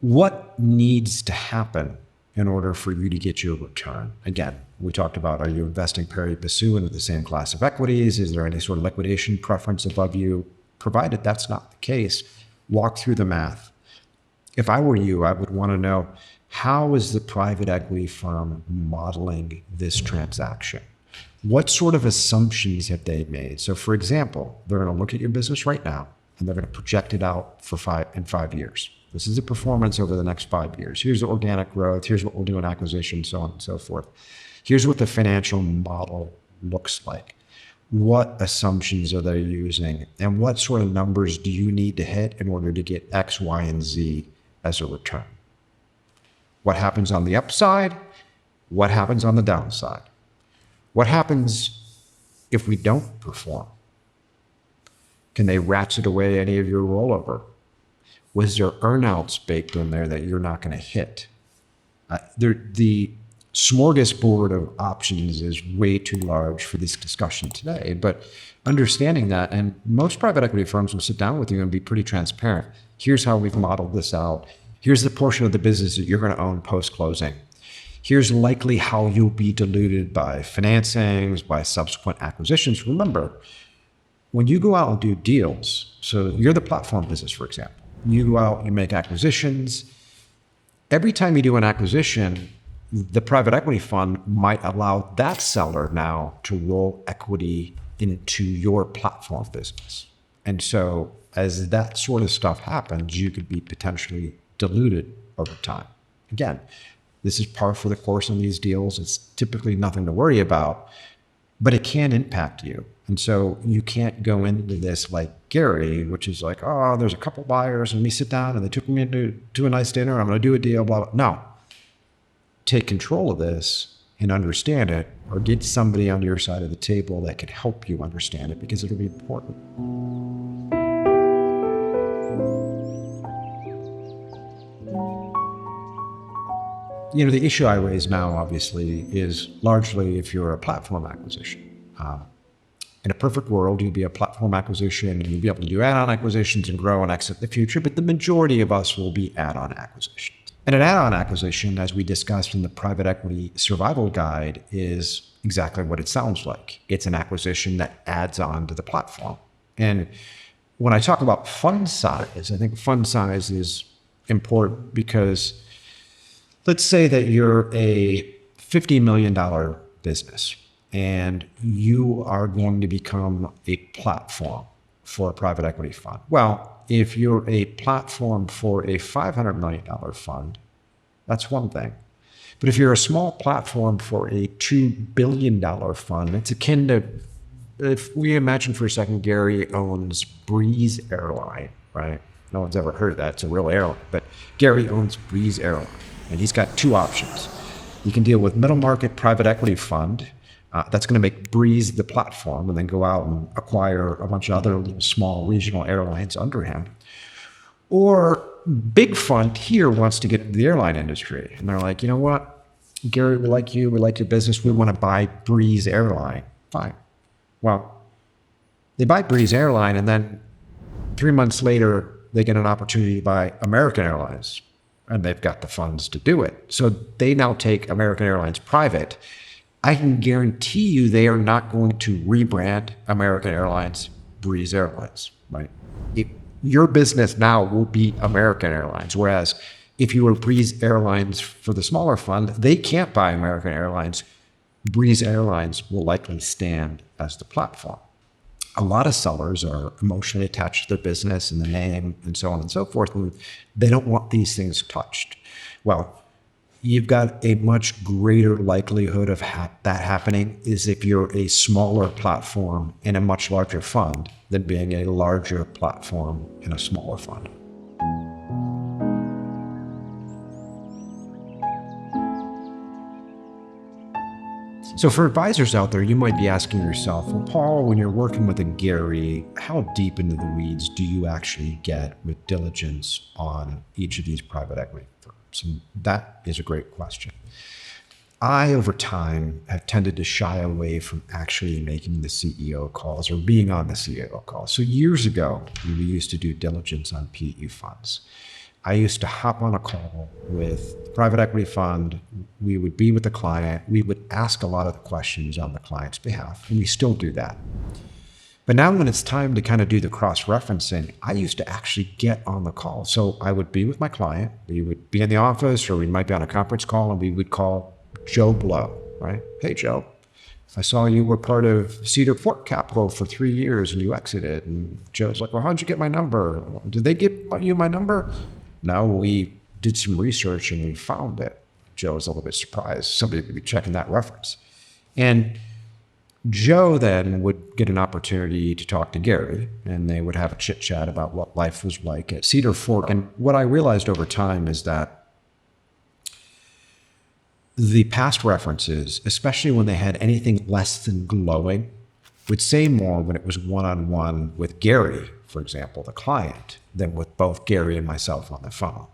A: What needs to happen in order for you to get your return? Again, we talked about, are you investing pari passu into the same class of equities? Is there any sort of liquidation preference above you? Provided that's not the case, walk through the math. If I were you, I would want to know, how is the private equity firm modeling this transaction? What sort of assumptions have they made? So for example, they're going to look at your business right now and they're going to project it out for 5 years. This is the performance over the next 5 years. Here's the organic growth. Here's what we'll do in acquisition, so on and so forth. Here's what the financial model looks like. What assumptions are they using? And what sort of numbers do you need to hit in order to get X, Y, and Z as a return? What happens on the upside? What happens on the downside? What happens if we don't perform? Can they ratchet away any of your rollover? Was there earnouts baked in there that you're not going to hit? The smorgasbord of options is way too large for this discussion today, but understanding that, and most private equity firms will sit down with you and be pretty transparent. Here's how we've modeled this out. Here's the portion of the business that you're going to own post-closing. Here's likely how you'll be diluted by financings, by subsequent acquisitions. Remember, when you go out and do deals, so you're the platform business, for example, you go out, you make acquisitions. Every time you do an acquisition, the private equity fund might allow that seller now to roll equity into your platform business. And so as that sort of stuff happens, you could be potentially diluted over time. Again, this is par for the course on these deals. It's typically nothing to worry about, but it can impact you. And so you can't go into this like Gary, which is like, oh, there's a couple buyers and we sit down and they took me to a nice dinner. I'm going to do a deal, blah, blah. No. Take control of this and understand it, or get somebody on your side of the table that can help you understand it, because it'll be important. You know, the issue I raise now, obviously, is largely if you're a platform acquisition. In a perfect world, you'd be a platform acquisition and you'd be able to do add-on acquisitions and grow and exit in the future, but the majority of us will be add-on acquisitions. And an add-on acquisition, as we discussed in the private equity survival guide, is exactly what it sounds like. It's an acquisition that adds on to the platform. And when I talk about fund size, I think fund size is important because let's say that you're a $50 million business and you are going to become a platform for a private equity fund. Well, if you're a platform for a $500 million fund, that's one thing. But if you're a small platform for a $2 billion fund, it's akin to, if we imagine for a second, Gary owns Breeze Airline, right? No one's ever heard of that. It's a real airline. But Gary owns Breeze Airline, and he's got two options. You can deal with middle market private equity fund. That's going to make Breeze the platform and then go out and acquire a bunch of other small regional airlines under him. Or big fund here wants to get into the airline industry. And they're like, you know what, Gary, we like you, we like your business, we want to buy Breeze Airline. Fine. Well, they buy Breeze Airline and then 3 months later, they get an opportunity to buy American Airlines. And they've got the funds to do it. So they now take American Airlines private. I can guarantee you they are not going to rebrand American Airlines Breeze Airlines, right? Your business now will be American Airlines, whereas if you were Breeze Airlines for the smaller fund, they can't buy American Airlines. Breeze Airlines will likely stand as the platform. A lot of sellers are emotionally attached to their business and the name and so on and so forth, and they don't want these things touched. Well, you've got a much greater likelihood of that happening is if you're a smaller platform in a much larger fund than being a larger platform in a smaller fund. So for advisors out there, you might be asking yourself, well, Paul, when you're working with a Gary, how deep into the weeds do you actually get with diligence on each of these private equity firms? And that is a great question. I, over time, have tended to shy away from actually making the CEO calls or being on the CEO calls. So years ago, we used to do diligence on PE funds. I used to hop on a call with the private equity fund. We would be with the client. We would ask a lot of the questions on the client's behalf, and we still do that. But now when it's time to kind of do the cross-referencing, I used to actually get on the call. So I would be with my client. We would be in the office, or we might be on a conference call, and we would call Joe Blow, right? Hey, Joe, I saw you were part of Cedar Fort Capital for 3 years and you exited. And Joe's like, well, how'd you get my number? Did they give you my number? No, we did some research and we found it. Joe was a little bit surprised. Somebody would be checking that reference. And Joe then would get an opportunity to talk to Gary, and they would have a chit chat about what life was like at Cedar Fort. And what I realized over time is that the past references, especially when they had anything less than glowing, would say more when it was one-on-one with Gary, for example, the client, than with both Gary and myself on the phone.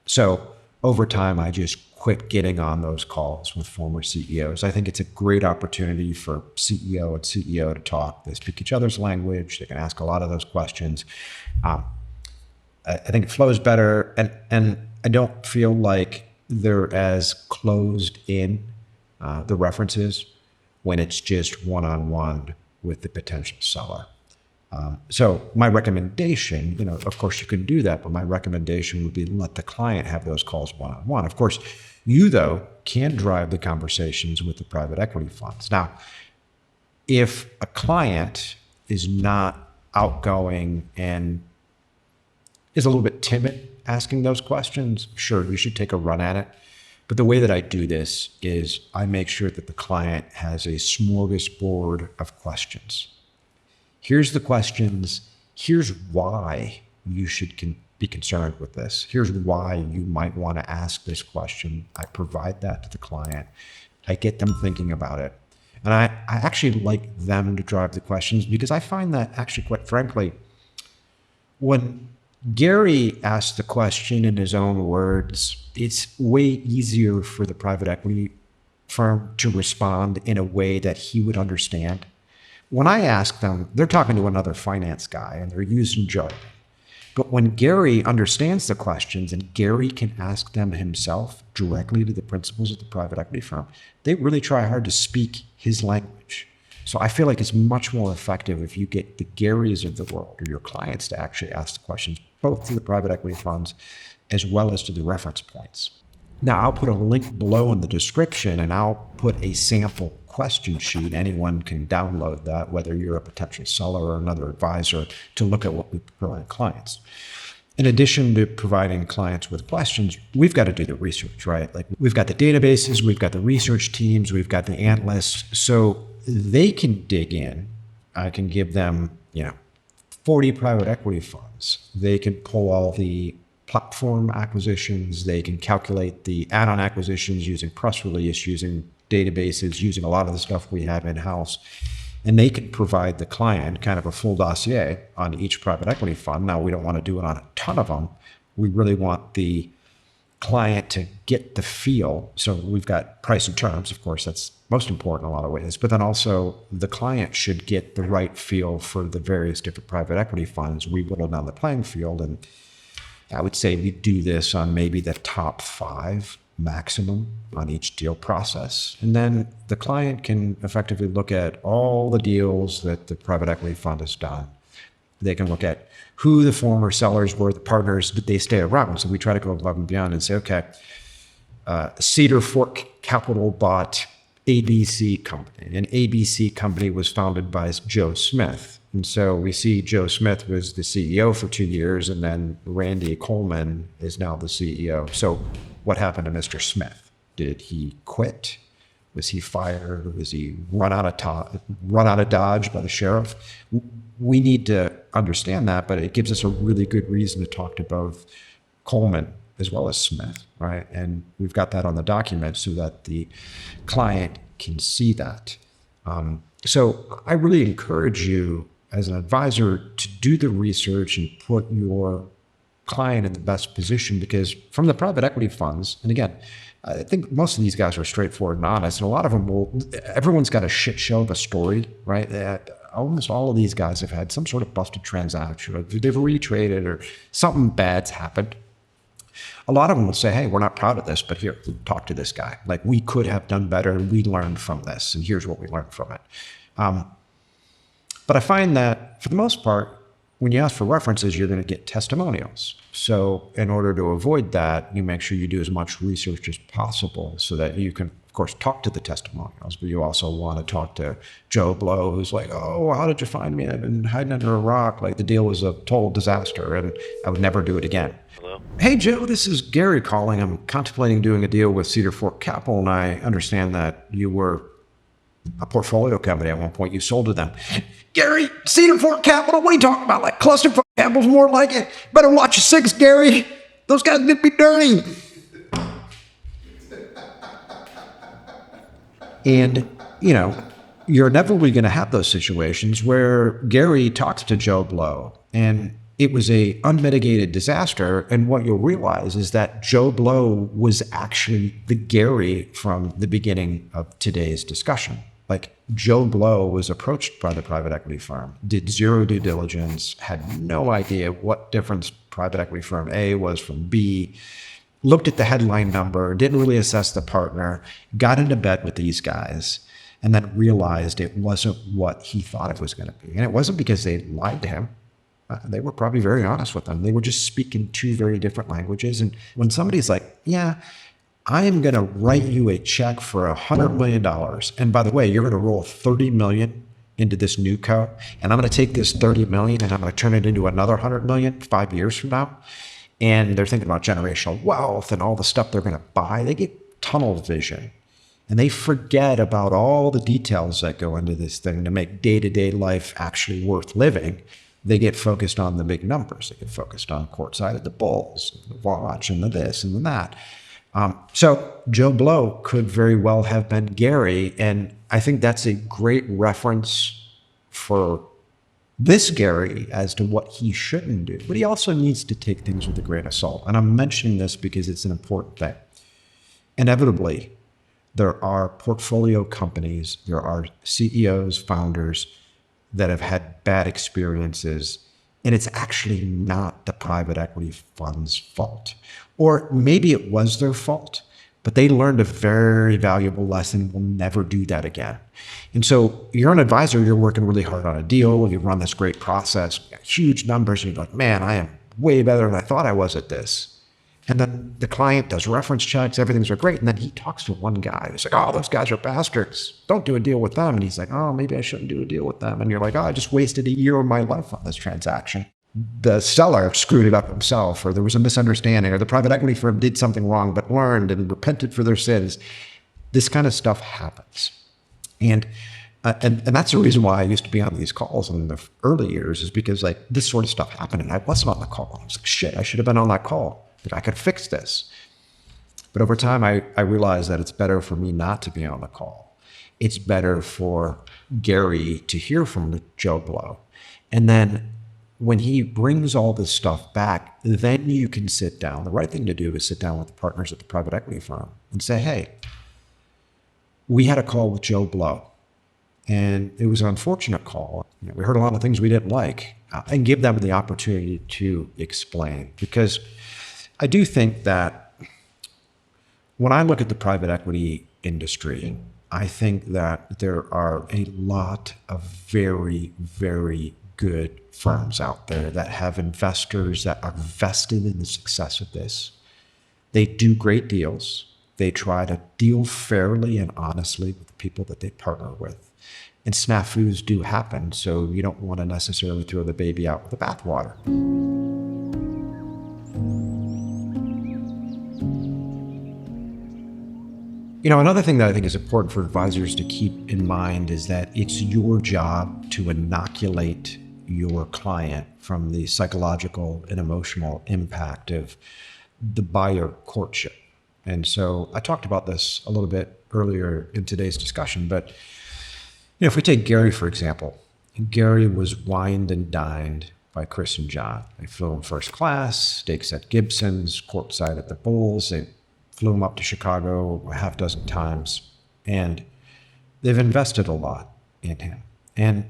A: So over time, I just quit getting on those calls with former CEOs. I think it's a great opportunity for CEO and CEO to talk. They speak each other's language. They can ask a lot of those questions. I think it flows better, and I don't feel like they're as closed in, the references, when it's just one-on-one with the potential seller. So my recommendation, of course you can do that, but my recommendation would be let the client have those calls one-on-one. Of course, you though can drive the conversations with the private equity funds. Now, if a client is not outgoing and is a little bit timid asking those questions, sure, you should take a run at it. But the way that I do this is I make sure that the client has a smorgasbord of questions. Here's the questions. Here's why you should be concerned with this. Here's why you might want to ask this question. I provide that to the client. I get them thinking about it. And I actually like them to drive the questions, because I find that actually, quite frankly, when Gary asks the question in his own words, it's way easier for the private equity firm to respond in a way that he would understand. When I ask them, they're talking to another finance guy and they're using jargon. But when Gary understands the questions and Gary can ask them himself directly to the principals of the private equity firm, they really try hard to speak his language. So I feel like it's much more effective if you get the Garys of the world or your clients to actually ask the questions, both to the private equity funds as well as to the reference points. Now, I'll put a link below in the description, and I'll put a sample question sheet. Anyone can download that, whether you're a potential seller or another advisor, to look at what we provide clients. In addition to providing clients with questions, we've got to do the research, right? Like, we've got the databases, we've got the research teams, we've got the analysts, so they can dig in. I can give them, 40 private equity funds. They can pull all the platform acquisitions. They can calculate the add-on acquisitions using press release, using databases, using a lot of the stuff we have in-house. And they can provide the client kind of a full dossier on each private equity fund. Now, we don't want to do it on a ton of them. We really want the client to get the feel. So we've got price and terms, of course, that's most important in a lot of ways. But then also the client should get the right feel for the various different private equity funds. We whittle down the playing field, and I would say we do this on maybe the top 5 maximum on each deal process. And then the client can effectively look at all the deals that the private equity fund has done. They can look at who the former sellers were, the partners, did they stay around? So we try to go above and beyond and say, okay, Cedar Capital bought ABC Company. And ABC Company was founded by Joe Smith. And so we see Joe Smith was the CEO for 2 years, and then Randy Coleman is now the CEO. So what happened to Mr. Smith? Did he quit? Was he fired? Was he run out of Dodge by the sheriff? We need to understand that, but it gives us a really good reason to talk to both Coleman as well as Smith, right? And we've got that on the document so that the client can see that. So I really encourage you as an advisor to do the research and put your client in the best position, because from the private equity funds, and again, I think most of these guys are straightforward and honest, and a lot of them everyone's got a shit show of a story, right? Almost all of these guys have had some sort of busted transaction, or they've retraded, or something bad's happened. A lot of them will say, hey, we're not proud of this, but here, talk to this guy. Like, we could have done better, and we learned from this, and here's what we learned from it. But I find that, for the most part, when you ask for references, you're going to get testimonials. So in order to avoid that, you make sure you do as much research as possible so that you can, of course, talk to the testimonials, but you also want to talk to Joe Blow, who's like, oh, how did you find me? I've been hiding under a rock. Like, the deal was a total disaster, and I would never do it again.
B: Hello?
A: Hey, Joe, this is Gary calling. I'm contemplating doing a deal with Cedar Capital, and I understand that you were a portfolio company at one point. You sold to them. Gary, Cedar Capital, what are you talking about? Like, cluster capital's more like it. Better watch your six, Gary. Those guys did me dirty. And, you know, you're inevitably going to have those situations where Gary talks to Joe Blow, and it was a unmitigated disaster. And what you'll realize is that Joe Blow was actually the Gary from the beginning of today's discussion. Like, Joe Blow was approached by the private equity firm, did zero due diligence, had no idea what difference private equity firm A was from B, looked at the headline number, didn't really assess the partner, got into bed with these guys, and then realized it wasn't what he thought it was going to be. And it wasn't because they lied to him. They were probably very honest with them. They were just speaking two very different languages. And when somebody's like, yeah, I am going to write you a check for $100 million. And by the way, you're going to roll $30 million into this new co. And I'm going to take this $30 million and I'm going to turn it into another $100 million 5 years from now. And they're thinking about generational wealth and all the stuff they're going to buy. They get tunnel vision. And they forget about all the details that go into this thing to make day-to-day life actually worth living. They get focused on the big numbers. They get focused on courtside at the Bulls, the watch, and the this and the that. So Joe Blow could very well have been Gary, and I think that's a great reference for this Gary as to what he shouldn't do. But he also needs to take things with a grain of salt. And I'm mentioning this because it's an important thing. Inevitably, there are portfolio companies, there are CEOs, founders that have had bad experiences, and it's actually not the private equity fund's fault. Or maybe it was their fault, but they learned a very valuable lesson. Will never do that again. And so you're an advisor, you're working really hard on a deal, you run this great process, huge numbers, and you're like, man, I am way better than I thought I was at this. And then the client does reference checks, everything's great. And then he talks to one guy. He's like, oh, those guys are bastards. Don't do a deal with them. And he's like, oh, maybe I shouldn't do a deal with them. And you're like, oh, I just wasted a year of my life on this transaction. The seller screwed it up himself, or there was a misunderstanding, or the private equity firm did something wrong, but learned and repented for their sins. This kind of stuff happens. And that's the reason why I used to be on these calls in the early years, is because like this sort of stuff happened and I wasn't on the call. I was like, shit, I should have been on that call. That I could fix this. But over time, I realized that it's better for me not to be on the call. It's better for Gary to hear from Joe Blow. And then when he brings all this stuff back, then you can sit down. The right thing to do is sit down with the partners at the private equity firm and say, hey, we had a call with Joe Blow, and it was an unfortunate call. You know, we heard a lot of things we didn't like, and give them the opportunity to explain. Because I do think that When I look at the private equity industry, I think that there are a lot of very, very good firms out there that have investors that are vested in the success of this. They do great deals. They try to deal fairly and honestly with the people that they partner with. And snafus do happen, so you don't want to necessarily throw the baby out with the bathwater. Another thing that I think is important for advisors to keep in mind is that it's your job to inoculate your client from the psychological and emotional impact of the buyer courtship. And so I talked about this a little bit earlier in today's discussion, but if we take Gary, for example, Gary was wined and dined by Chris and John. They flew him first class, steaks at Gibson's, courtside at the Bulls. They flew him up to Chicago a half dozen times, and they've invested a lot in him. And,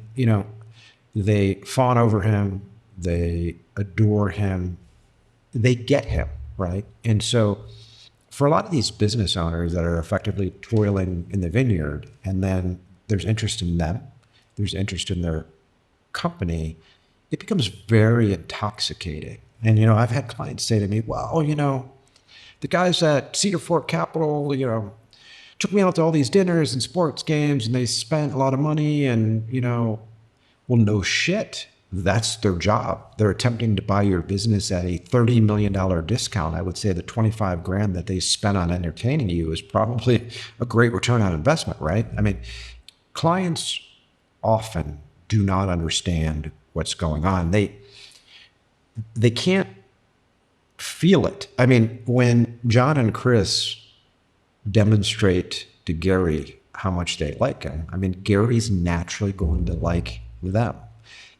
A: they fawn over him, they adore him, they get him, right? And so for a lot of these business owners that are effectively toiling in the vineyard, and then there's interest in them, there's interest in their company, it becomes very intoxicating. And, I've had clients say to me, well, the guys at Cedar Capital, took me out to all these dinners and sports games, and they spent a lot of money, and, well, no shit. That's their job. They're attempting to buy your business at a $30 million discount. I would say the $25,000 that they spent on entertaining you is probably a great return on investment, right? I mean, clients often do not understand what's going on. They can't feel it. I mean, when John and Chris demonstrate to Gary how much they like him, Gary's naturally going to like them.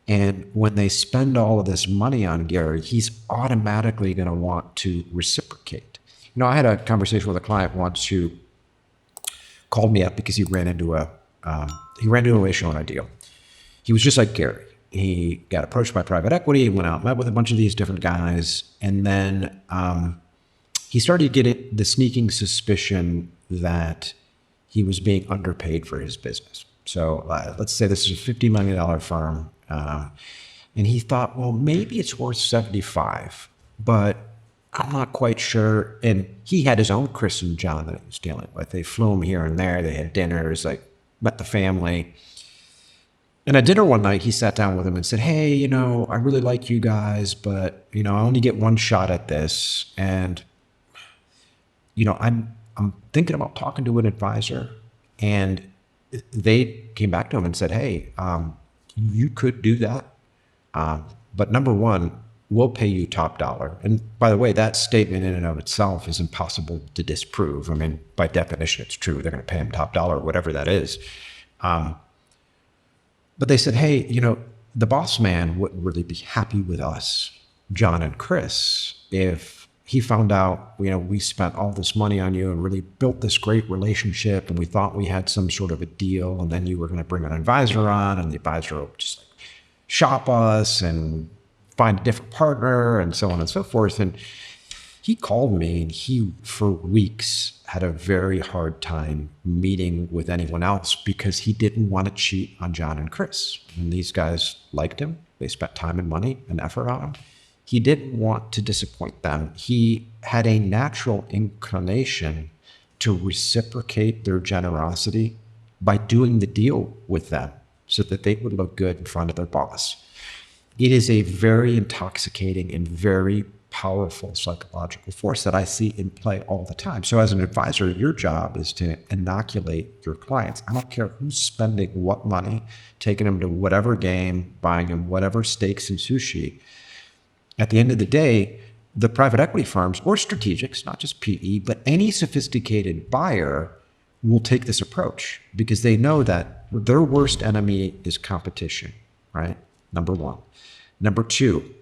A: And when they spend all of this money on Gary, he's automatically going to want to reciprocate. I had a conversation with a client once who called me up because he ran into a relational on a deal. He was just like Gary. He got approached by private equity, went out, met with a bunch of these different guys, and then he started getting the sneaking suspicion that he was being underpaid for his business. So let's say this is a $50 million firm, and he thought, well, maybe it's worth 75, but I'm not quite sure. And he had his own Chris and John that he was dealing with. They flew him here and there. They had dinners, met the family. And at dinner one night, he sat down with him and said, hey, I really like you guys, but, I only get one shot at this. And, I'm thinking about talking to an advisor. And they came back to him and said, hey, you could do that. But number one, we'll pay you top dollar. And by the way, that statement in and of itself is impossible to disprove. By definition, it's true. They're going to pay him top dollar, whatever that is. But they said, hey, the boss man wouldn't really be happy with us, John and Chris, if he found out, we spent all this money on you and really built this great relationship, and we thought we had some sort of a deal, and then you were going to bring an advisor on, and the advisor would just shop us and find a different partner and so on and so forth. And he called me, and he, for weeks, had a very hard time meeting with anyone else because he didn't want to cheat on John and Chris. And these guys liked him. They spent time and money and effort on him. He didn't want to disappoint them. He had a natural inclination to reciprocate their generosity by doing the deal with them so that they would look good in front of their boss. It is a very intoxicating and very powerful psychological force that I see in play all the time. So as an advisor, your job is to inoculate your clients. I don't care who's spending what money, taking them to whatever game, buying them whatever steaks and sushi. At the end of the day, the private equity firms or strategics, not just PE, but any sophisticated buyer will take this approach because they know that their worst enemy is competition, right? Number one. Number two,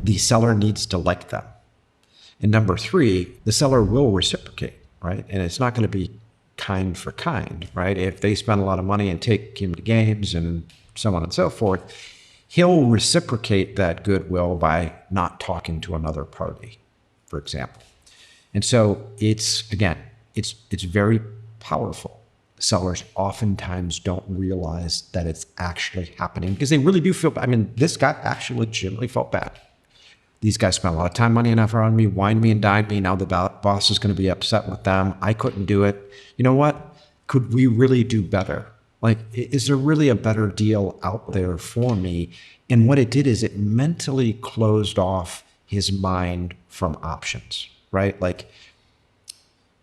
A: the seller needs to like them. And number three, the seller will reciprocate, right? And it's not going to be kind for kind, right? If they spend a lot of money and take him to games and so on and so forth, he'll reciprocate that goodwill by not talking to another party, for example. And so it's very powerful. Sellers oftentimes don't realize that it's actually happening because they really do feel bad. I mean, this guy actually legitimately felt bad. These guys spent a lot of time, money, and effort on me, wined me and dined me. Now the boss is going to be upset with them. I couldn't do it. You know what? Could we really do better? Like, is there really a better deal out there for me? And what it did is it mentally closed off his mind from options, right? Like,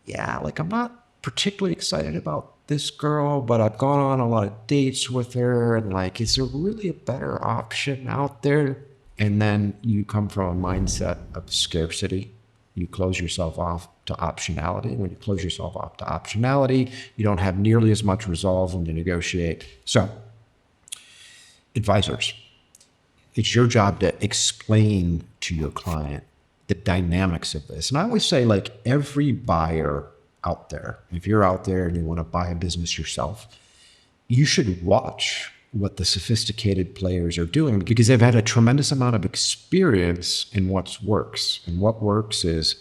A: yeah, like I'm not particularly excited about this girl, but I've gone on a lot of dates with her. And like, is there really a better option out there? And then you come from a mindset of scarcity. You close yourself off to optionality. When you close yourself off to optionality, you don't have nearly as much resolve when you negotiate. So, advisors, it's your job to explain to your client the dynamics of this. And I always say, like, every buyer out there, if you're out there and you want to buy a business yourself, you should watch what the sophisticated players are doing because they've had a tremendous amount of experience in what works. And what works is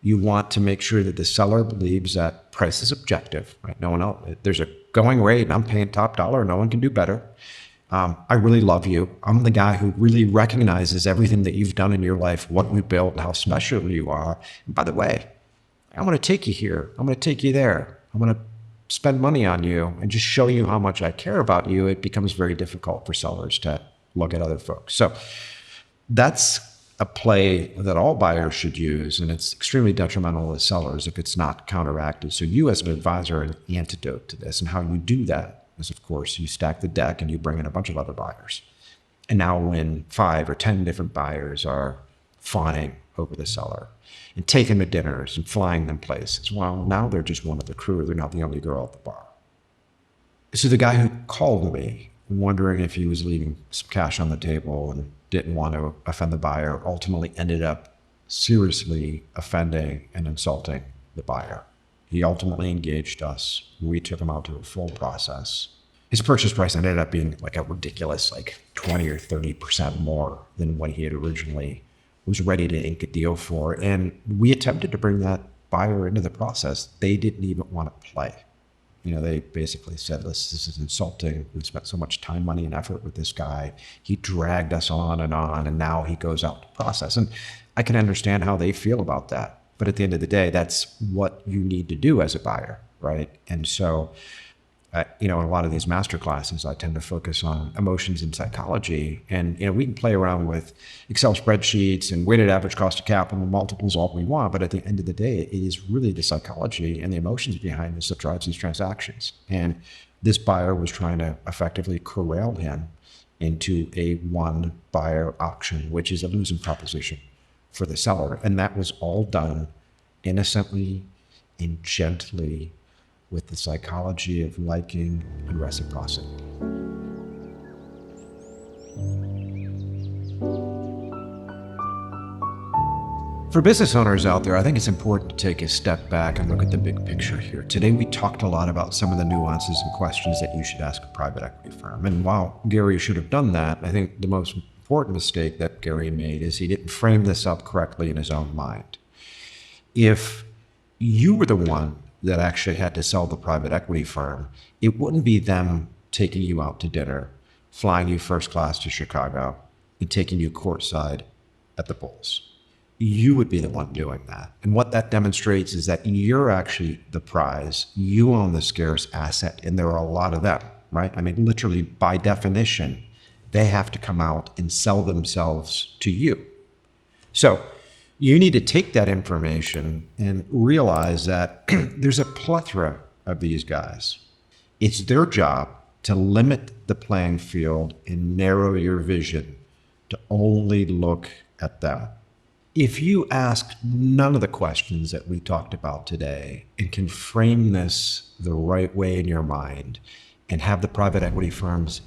A: you want to make sure that the seller believes that price is objective, right? No one else, there's a going rate and I'm paying top dollar. No one can do better. I really love you. I'm the guy who really recognizes everything that you've done in your life, what we built, how special you are. And by the way, I'm going to take you here. I'm going to take you there. I'm going to spend money on you and just show you how much I care about you. It becomes very difficult for sellers to look at other folks. So that's a play that all buyers should use, and it's extremely detrimental to sellers if it's not counteracted. So you as an advisor are an antidote to this, and how you do that is, of course, you stack the deck and you bring in a bunch of other buyers. And now when 5 or 10 different buyers are fawning over the seller and taking them to dinners and flying them places, well, now they're just one of the crew. They're not the only girl at the bar. So the guy who called me, wondering if he was leaving some cash on the table and didn't want to offend the buyer, ultimately ended up seriously offending and insulting the buyer. He ultimately engaged us. We took him out to a full process. His purchase price ended up being like a ridiculous, like 20 or 30% more than what he had originally was ready to ink a deal for. And we attempted to bring that buyer into the process. They didn't even want to play. You know, they basically said, this is insulting. We spent so much time, money, and effort with this guy. He dragged us on, and now he goes out to process. And I can understand how they feel about that. But at the end of the day, that's what you need to do as a buyer, right? And so, in a lot of these master classes, I tend to focus on emotions and psychology. And, we can play around with Excel spreadsheets and weighted average cost of capital and multiples all we want. But at the end of the day, it is really the psychology and the emotions behind this that drives these transactions. And this buyer was trying to effectively corral him into a one buyer auction, which is a losing proposition for the seller. And that was all done innocently and gently, with the psychology of liking and reciprocity. For business owners out there, I think it's important to take a step back and look at the big picture here. Today, we talked a lot about some of the nuances and questions that you should ask a private equity firm. And while Gary should have done that, I think the most important mistake that Gary made is he didn't frame this up correctly in his own mind. If you were the one that actually had to sell the private equity firm, it wouldn't be them taking you out to dinner, flying you first class to Chicago, and taking you courtside at the Bulls. You would be the one doing that. And what that demonstrates is that you're actually the prize. You own the scarce asset, and there are a lot of them, right? I mean, literally, by definition, they have to come out and sell themselves to you. So you need to take that information and realize that there's a plethora of these guys. It's their job to limit the playing field and narrow your vision to only look at them. If you ask none of the questions that we talked about today and can frame this the right way in your mind and have the private equity firms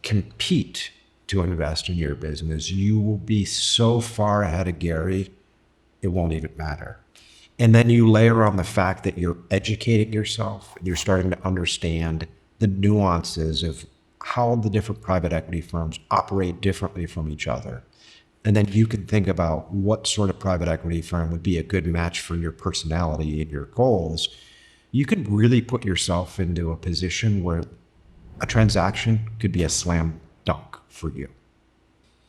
A: compete to invest in your business, you will be so far ahead of Gary, it won't even matter. And then you layer on the fact that you're educating yourself and you're starting to understand the nuances of how the different private equity firms operate differently from each other. and then you can think about what sort of private equity firm would be a good match for your personality and your goals, you can really put yourself into a position where a transaction could be a slam dunk for you.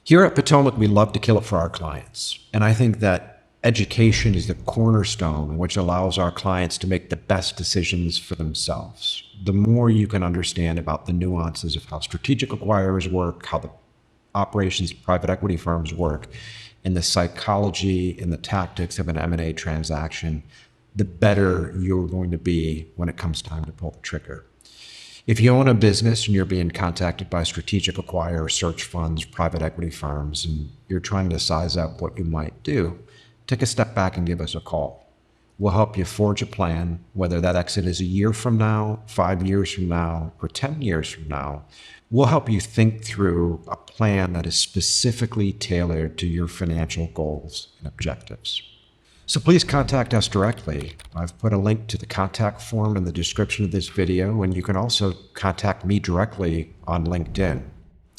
A: Here at Potomac, we love to kill it for our clients. And I think that education is the cornerstone which allows our clients to make the best decisions for themselves. The more you can understand about the nuances of how strategic acquirers work, how the operations of private equity firms work, and the psychology and the tactics of an M&A transaction, the better you're going to be when it comes time to pull the trigger. If you own a business and you're being contacted by strategic acquirers, search funds, private equity firms, and you're trying to size up what you might do, take a step back and give us a call. We'll help you forge a plan, whether that exit is a year from now, 5 years from now, or 10 years from now. We'll help you think through a plan that is specifically tailored to your financial goals and objectives. So please contact us directly. I've put a link to the contact form in the description of this video, and you can also contact me directly on LinkedIn.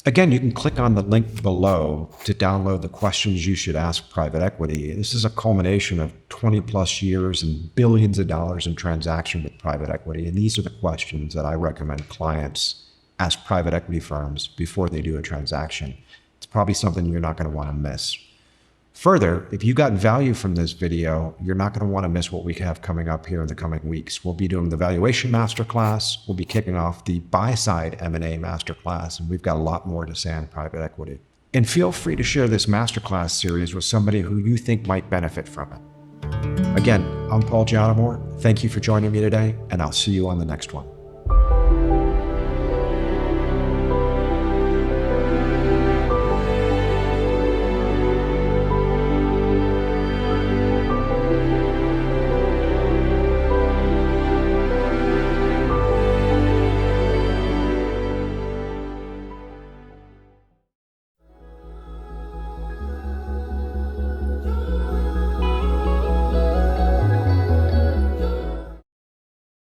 A: Again, you can click on the link below to download the questions you should ask private equity. This is a culmination of 20 plus years and billions of dollars in transaction with private equity. And these are the questions that I recommend clients ask private equity firms before they do a transaction. It's probably something you're not going to want to miss. Further, if you got value from this video, you're not going to want to miss what we have coming up here in the coming weeks. We'll be doing the Valuation Masterclass. We'll be kicking off the Buy-Side M&A Masterclass, and we've got a lot more to say on private equity. And feel free to share this Masterclass series with somebody who you think might benefit from it. Again, I'm Giannamore. Thank you for joining me today, and I'll see you on the next one.